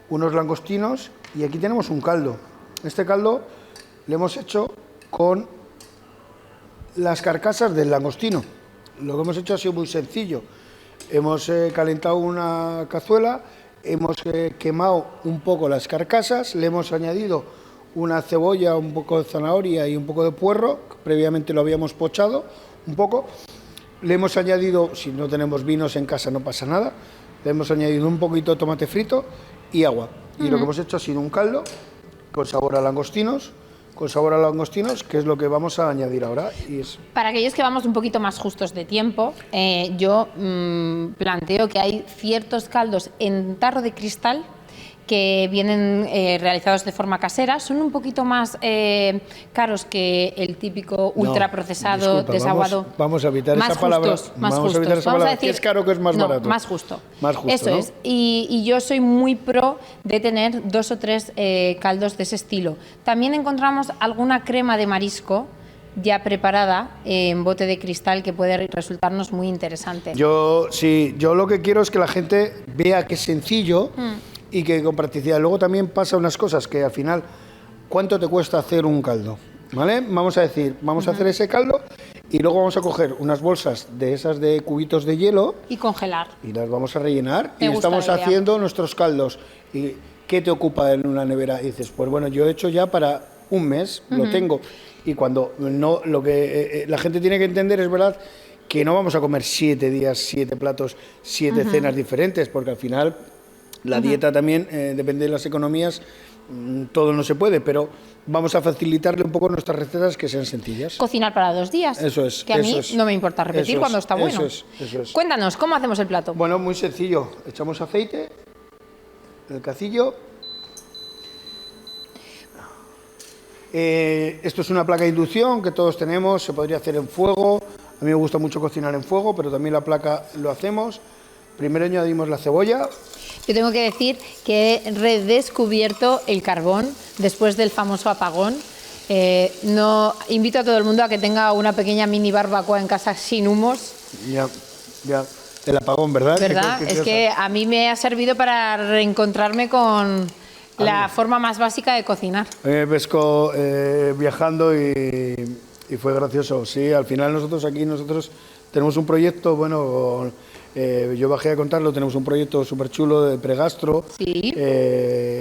unos langostinos y aquí tenemos un caldo. Este caldo le hemos hecho con las carcasas del langostino. Lo que hemos hecho ha sido muy sencillo. Hemos calentado una cazuela, hemos quemado un poco las carcasas, le hemos añadido una cebolla, un poco de zanahoria y un poco de puerro, previamente lo habíamos pochado un poco. Le hemos añadido, si no tenemos vinos en casa no pasa nada, le hemos añadido un poquito de tomate frito y agua. Y lo que hemos hecho ha sido un caldo con sabor a langostinos, que es lo que vamos a añadir ahora. Y es... Para aquellos que vamos un poquito más justos de tiempo, yo planteo que hay ciertos caldos en tarro de cristal que vienen realizados de forma casera, son un poquito más caros que el típico ultraprocesado, desaguado. Vamos a evitar más esa palabra. Justos, más justos. A evitar esa Vamos palabra. a decir, ¿Qué es caro, que es más barato? Más justo. Más justo, eso ¿no? es. Y yo soy muy pro de tener 2 o 3 caldos de ese estilo. También encontramos alguna crema de marisco ya preparada en bote de cristal que puede resultarnos muy interesante. Yo lo que quiero es que la gente vea que es sencillo y que con practicidad. Luego también pasa unas cosas que al final, ¿cuánto te cuesta hacer un caldo? ¿Vale? Vamos a decir, vamos a hacer ese caldo y luego vamos a coger unas bolsas de esas de cubitos de hielo y congelar. Y las vamos a rellenar Me y gusta estamos la idea. haciendo nuestros caldos. ¿Y qué te ocupa en una nevera? Y dices, pues bueno, yo he hecho ya para un mes, lo tengo. Y cuando no, lo que la gente tiene que entender es verdad que no vamos a comer 7 días, 7 platos, 7 cenas diferentes, porque al final la dieta también, depende de las economías, todo no se puede, pero vamos a facilitarle un poco nuestras recetas que sean sencillas. Cocinar para 2 días. Eso es. Que a mí eso es. no me importa repetir Eso cuando es, está bueno. Eso es. Cuéntanos, ¿cómo hacemos el plato? Bueno, muy sencillo. Echamos aceite, el cacillo. Esto es una placa de inducción que todos tenemos, se podría hacer en fuego. A mí me gusta mucho cocinar en fuego, pero también la placa lo hacemos. Primero añadimos la cebolla. Yo tengo que decir que he redescubierto el carbón después del famoso apagón. No invito a todo el mundo a que tenga una pequeña mini barbacoa en casa sin humos. Ya. El apagón, ¿verdad? ¿Verdad? Es que a mí me ha servido para reencontrarme con la forma más básica de cocinar. Me pescó viajando y fue gracioso. Sí, al final nosotros tenemos un proyecto, bueno, yo bajé a contarlo, tenemos un proyecto súper chulo de pregastro, Sí.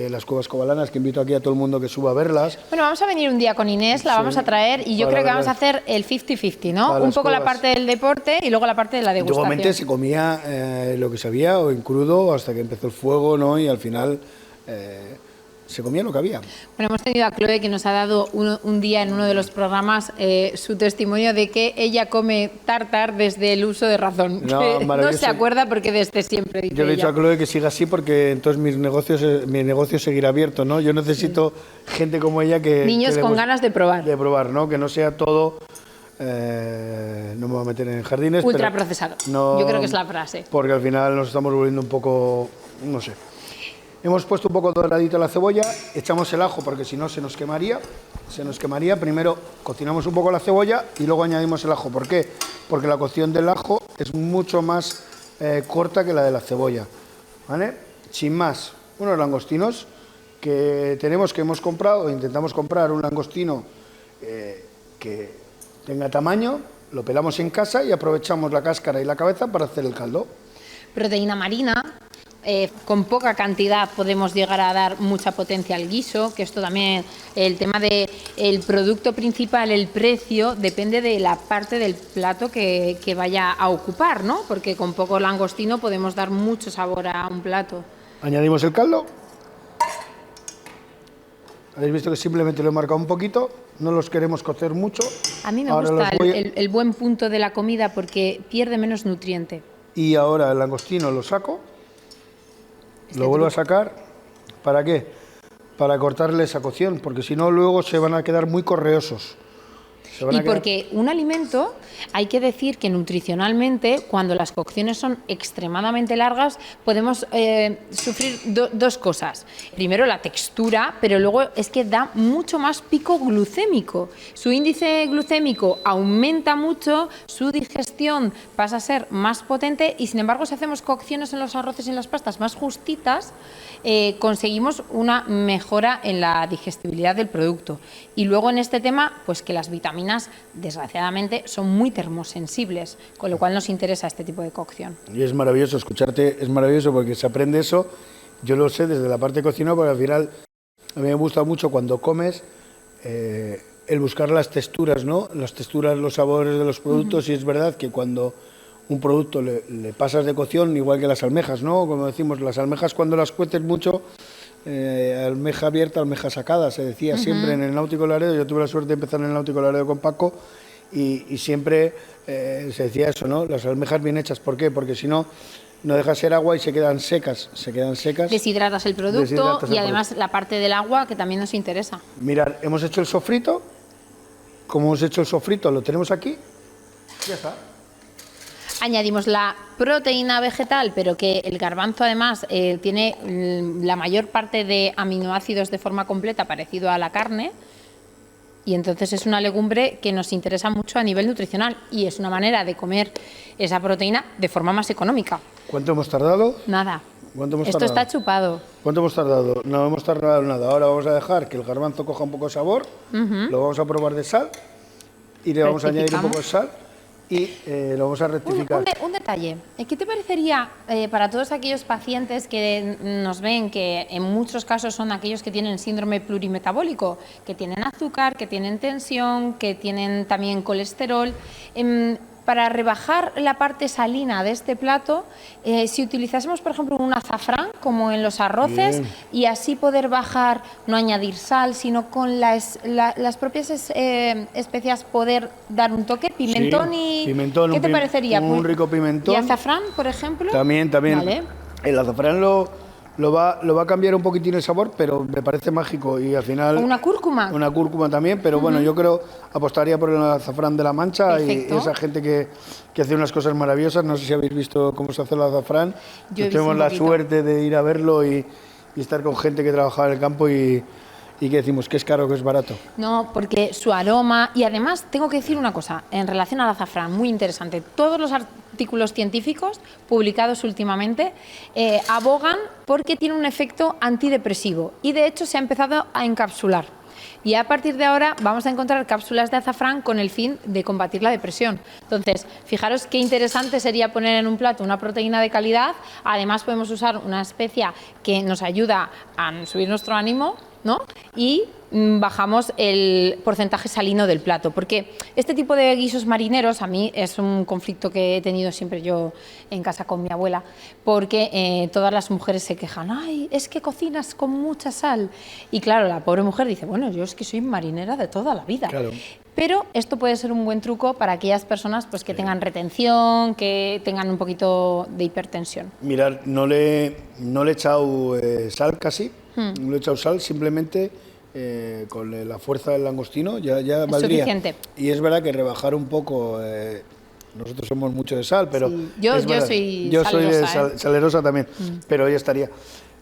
Las cuevas cobalanas, que invito aquí a todo el mundo que suba a verlas. Bueno, vamos a venir un día con Inés, la vamos a traer y yo creo que vamos a hacer el 50-50, ¿no? Para Un las poco la cuevas. parte del deporte y luego la parte de la degustación. Antiguamente se comía lo que se había o en crudo hasta que empezó el fuego, ¿no? Y al final se comía lo que había. Bueno, hemos tenido a Chloe que nos ha dado un día en uno de los programas su testimonio de que ella come tartar desde el uso de razón. No, Que no maravilloso. se acuerda porque desde siempre dice Yo le he dicho ella. a Chloe que siga así porque entonces mi negocio seguirá abierto, ¿no? Yo necesito gente como ella que... Niños que con ganas de probar. De probar, ¿no? Que no sea todo... no me voy a meter en jardines, Ultraprocesado. No, Yo creo que es la frase. Porque al final nos estamos volviendo un poco... no sé. Hemos puesto un poco doradito la cebolla, echamos el ajo porque si no se nos quemaría. Primero cocinamos un poco la cebolla y luego añadimos el ajo. ¿Por qué? Porque la cocción del ajo es mucho más corta que la de la cebolla. ¿Vale? Sin más, unos langostinos que hemos comprado, intentamos comprar un langostino que tenga tamaño, lo pelamos en casa y aprovechamos la cáscara y la cabeza para hacer el caldo. Proteína marina, con poca cantidad podemos llegar a dar mucha potencia al guiso, que esto también, el tema del producto principal, el precio, depende de la parte del plato que vaya a ocupar, ¿no? Porque con poco langostino podemos dar mucho sabor a un plato. Añadimos el caldo. Habéis visto que simplemente lo he marcado un poquito, no los queremos cocer mucho. A mí me Ahora gusta los voy el buen punto de la comida porque pierde menos nutriente. Y ahora el langostino lo saco, lo vuelvo a sacar. ¿Para qué? Para cortarle esa cocción, porque si no luego se van a quedar muy correosos. Y porque un alimento, hay que decir que nutricionalmente, cuando las cocciones son extremadamente largas, podemos sufrir dos cosas. Primero, la textura, pero luego es que da mucho más pico glucémico. Su índice glucémico aumenta mucho, su digestión pasa a ser más potente y, sin embargo, si hacemos cocciones en los arroces y en las pastas más justitas, conseguimos una mejora en la digestibilidad del producto. Y luego en este tema, pues que las vitaminas, desgraciadamente, son muy termosensibles, con lo cual nos interesa este tipo de cocción. Y es maravilloso escucharte, es maravilloso porque se aprende eso. Yo lo sé desde la parte de cocina, porque al final a mí me gusta mucho cuando comes el buscar las texturas, ¿no? Las texturas, los sabores de los productos. Y es verdad que cuando un producto le pasas de cocción, igual que las almejas, ¿no? Como decimos, las almejas cuando las cueces mucho, almeja abierta, almeja sacada, se decía siempre en el Náutico Laredo. Yo tuve la suerte de empezar en el Náutico Laredo con Paco y siempre se decía eso, ¿no? Las almejas bien hechas. ¿Por qué? Porque si no, no deja ser agua y se quedan secas. Deshidratas el producto y además la parte del agua que también nos interesa. Mirad, hemos hecho el sofrito. Como hemos hecho el sofrito, lo tenemos aquí. Ya está. Añadimos la proteína vegetal, pero que el garbanzo además tiene la mayor parte de aminoácidos de forma completa, parecido a la carne, y entonces es una legumbre que nos interesa mucho a nivel nutricional y es una manera de comer esa proteína de forma más económica. ¿Cuánto hemos tardado? Nada. ¿Cuánto hemos Esto tardado? está chupado. ¿Cuánto hemos tardado? No hemos tardado nada. Ahora vamos a dejar que el garbanzo coja un poco de sabor, lo vamos a probar de sal y le vamos a añadir un poco de sal. Y lo vamos a rectificar. Un detalle. ¿Qué te parecería para todos aquellos pacientes que nos ven, que en muchos casos son aquellos que tienen síndrome plurimetabólico, que tienen azúcar, que tienen tensión, que tienen también colesterol? Para rebajar la parte salina de este plato, si utilizásemos, por ejemplo, un azafrán, como en los arroces, y así poder bajar, no añadir sal, sino con las propias especias poder dar un toque, pimentón y... Pimentón, ¿qué te parecería? Un rico pimentón. ¿Y azafrán, por ejemplo? También. Vale. El azafrán lo va a cambiar un poquitín el sabor, pero me parece mágico y al final... ¿Una cúrcuma? Una cúrcuma también, pero bueno, yo creo, apostaría por el azafrán de la Mancha. Perfecto. Y esa gente que hace unas cosas maravillosas. No sé si habéis visto cómo se hace el azafrán. Yo he visto Tenemos un la poquito. suerte de ir a verlo y estar con gente que trabajaba en el campo y que decimos que es caro, que es barato. No, porque su aroma... Y además, tengo que decir una cosa, en relación al azafrán, muy interesante. Todos los artículos científicos publicados últimamente abogan porque tiene un efecto antidepresivo. Y de hecho se ha empezado a encapsular. Y a partir de ahora vamos a encontrar cápsulas de azafrán con el fin de combatir la depresión. Entonces, fijaros qué interesante sería poner en un plato una proteína de calidad. Además, podemos usar una especia que nos ayuda a subir nuestro ánimo, ¿no? Y bajamos el porcentaje salino del plato, porque este tipo de guisos marineros a mí es un conflicto que he tenido siempre yo en casa con mi abuela, porque todas las mujeres se quejan, ay, es que cocinas con mucha sal, y claro, la pobre mujer dice, bueno, yo es que soy marinera de toda la vida. Claro. Pero esto puede ser un buen truco para aquellas personas pues, que tengan retención, que tengan un poquito de hipertensión. Mirad, no le he echado sal casi, no le he echado sal, simplemente con la fuerza del langostino ya valdría. Suficiente. Y es verdad que rebajar un poco, nosotros somos mucho de sal, pero... Sí. Yo es verdad, soy yo soy salerosa, de salerosa también, pero ya estaría.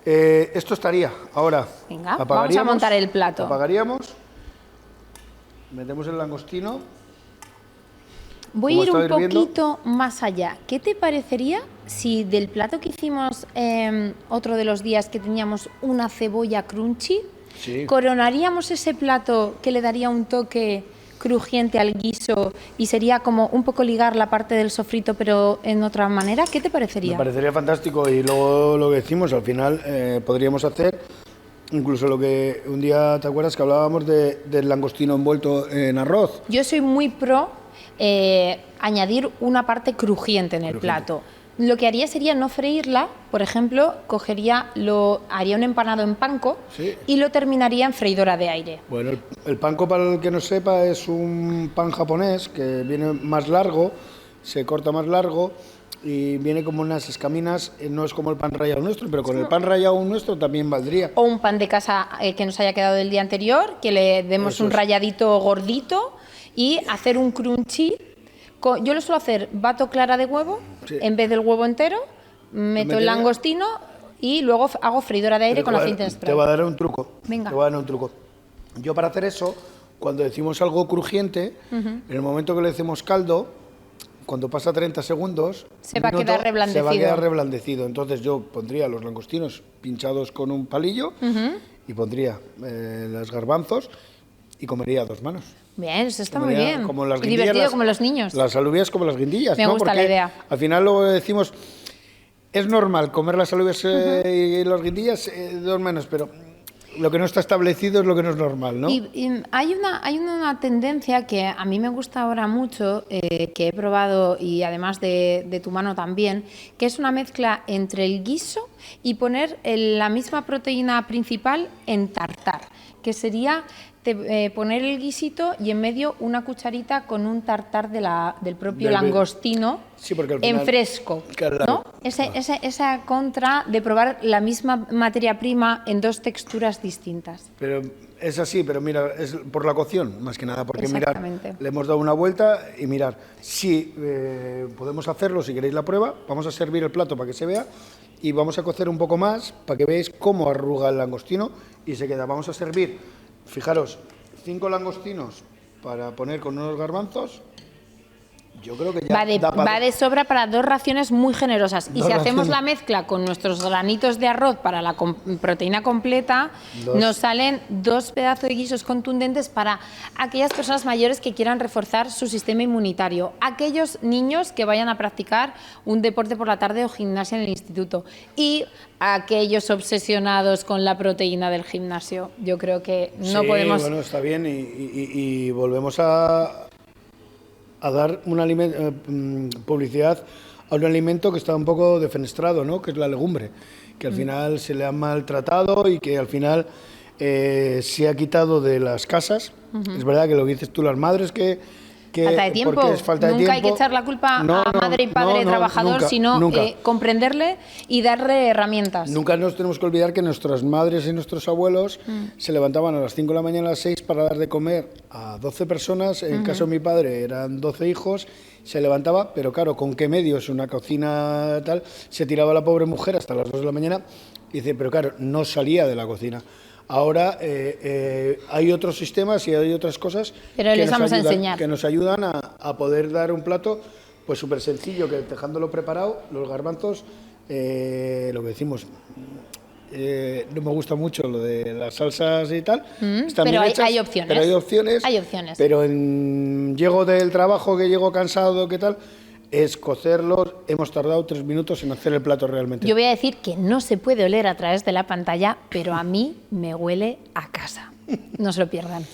Esto estaría, ahora Venga, vamos a montar el plato. Apagaríamos, metemos el langostino. Voy a ir un hirviendo. poquito más allá. ¿Qué te parecería si del plato que hicimos otro de los días que teníamos una cebolla crunchy, Sí. coronaríamos ese plato que le daría un toque crujiente al guiso y sería como un poco ligar la parte del sofrito pero en otra manera. ¿Qué te parecería? Me parecería fantástico y luego lo que decimos, al final podríamos hacer incluso lo que un día, ¿te acuerdas que hablábamos del langostino envuelto en arroz? Yo soy muy pro añadir una parte crujiente en el plato. Lo que haría sería no freírla, por ejemplo, haría un empanado en panko y lo terminaría en freidora de aire. Bueno, el panko, para el que no sepa, es un pan japonés que viene más largo, se corta más largo y viene como unas escaminas, no es como el pan rallado nuestro, pero con el pan rallado nuestro también valdría. O un pan de casa que nos haya quedado del día anterior, que le demos un ralladito gordito y hacer un crunchy. Yo lo suelo hacer, bato clara de huevo, en vez del huevo entero, meto el langostino y luego hago freidora de aire con aceite de spray. Te voy a dar un truco. Venga. Te voy a dar un truco. Yo, para hacer eso, cuando decimos algo crujiente, en el momento que le decimos caldo, cuando pasa 30 segundos, se va a quedar reblandecido. Se va a quedar reblandecido. Entonces yo pondría los langostinos pinchados con un palillo y pondría los garbanzos y comería a 2 manos. Bien, eso está muy bien. Como las y divertido como los niños. Las alubias como las guindillas. Me gusta la idea. Al final luego decimos, es normal comer las alubias y las guindillas 2 manos, pero lo que no está establecido es lo que no es normal, ¿no? Y hay una tendencia que a mí me gusta ahora mucho, que he probado y además de tu mano también, que es una mezcla entre el guiso y poner la misma proteína principal en tartar, que sería poner el guisito y en medio una cucharita con un tartar del propio langostino porque al final, en fresco, claro, ¿no? Esa contra de probar la misma materia prima en 2 texturas distintas. Pero es así, pero mira, es por la cocción, más que nada, porque mirar, Exactamente. le hemos dado una vuelta y mirar, si podemos hacerlo, si queréis la prueba, vamos a servir el plato para que se vea y vamos a cocer un poco más para que veáis cómo arruga el langostino y se queda. Vamos a servir, fijaros, 5 langostinos para poner con unos garbanzos. Yo creo que ya va de sobra para 2 raciones muy generosas. Y si hacemos la mezcla con nuestros granitos de arroz para la proteína completa, nos salen 2 pedazos de guisos contundentes para aquellas personas mayores que quieran reforzar su sistema inmunitario, aquellos niños que vayan a practicar un deporte por la tarde o gimnasia en el instituto y aquellos obsesionados con la proteína del gimnasio. Yo creo que no podemos... Bueno, está bien y volvemos a dar publicidad a un alimento que está un poco defenestrado, ¿no? Que es la legumbre, que al final se le ha maltratado y que al final se ha quitado de las casas. Es verdad que lo que dices tú, las madres que falta de tiempo. Es falta de Nunca tiempo. hay que echar la culpa a madre y padre trabajador, nunca, sino nunca. Comprenderle y darle herramientas. Nunca nos tenemos que olvidar que nuestras madres y nuestros abuelos se levantaban a las 5 de la mañana, a las 6 para dar de comer a 12 personas. En el caso de mi padre eran 12 hijos. Se levantaba, pero claro, ¿con qué medios? Una cocina tal. Se tiraba la pobre mujer hasta las 2 de la mañana. Y dice, pero claro, no salía de la cocina. Ahora hay otros sistemas y hay otras cosas que nos ayudan a poder dar un plato pues súper sencillo, que dejándolo preparado, los garbanzos, lo que decimos, no me gusta mucho lo de las salsas y tal, están pero bien hechas, hay opciones. pero hay opciones. Hay opciones. Pero llego del trabajo, que llego cansado, ¿qué tal? Es cocerlos. Hemos tardado 3 minutos en hacer el plato realmente. Yo voy a decir que no se puede oler a través de la pantalla, pero a mí me huele a casa. No se lo pierdan.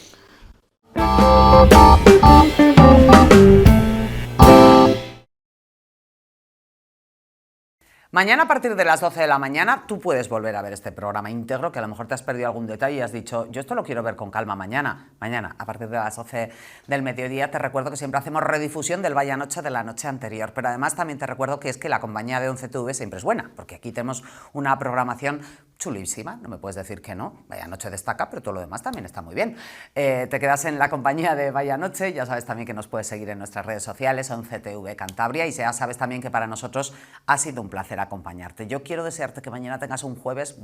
Mañana a partir de las 12 de la mañana tú puedes volver a ver este programa íntegro, que a lo mejor te has perdido algún detalle y has dicho, yo esto lo quiero ver con calma mañana. Mañana, a partir de las 12 del mediodía, te recuerdo que siempre hacemos redifusión del Vaya Noche de la noche anterior, pero además también te recuerdo que es que la compañía de 11TV siempre es buena, porque aquí tenemos una programación chulísima, no me puedes decir que no. Vaya Noche destaca, pero todo lo demás también está muy bien. Te quedas en la compañía de Vaya Noche, ya sabes también que nos puedes seguir en nuestras redes sociales, 11TV Cantabria, y ya sabes también que para nosotros ha sido un placer acompañarte. Yo quiero desearte que mañana tengas un jueves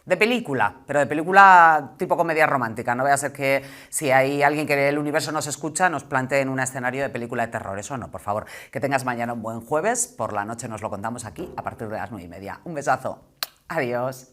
de película, pero de película tipo comedia romántica. No vaya a ser que si hay alguien que el universo nos escucha, nos plantee en un escenario de película de terror. Eso no, por favor. Que tengas mañana un buen jueves. Por la noche nos lo contamos aquí a partir de las 9:30. Un besazo. Adiós.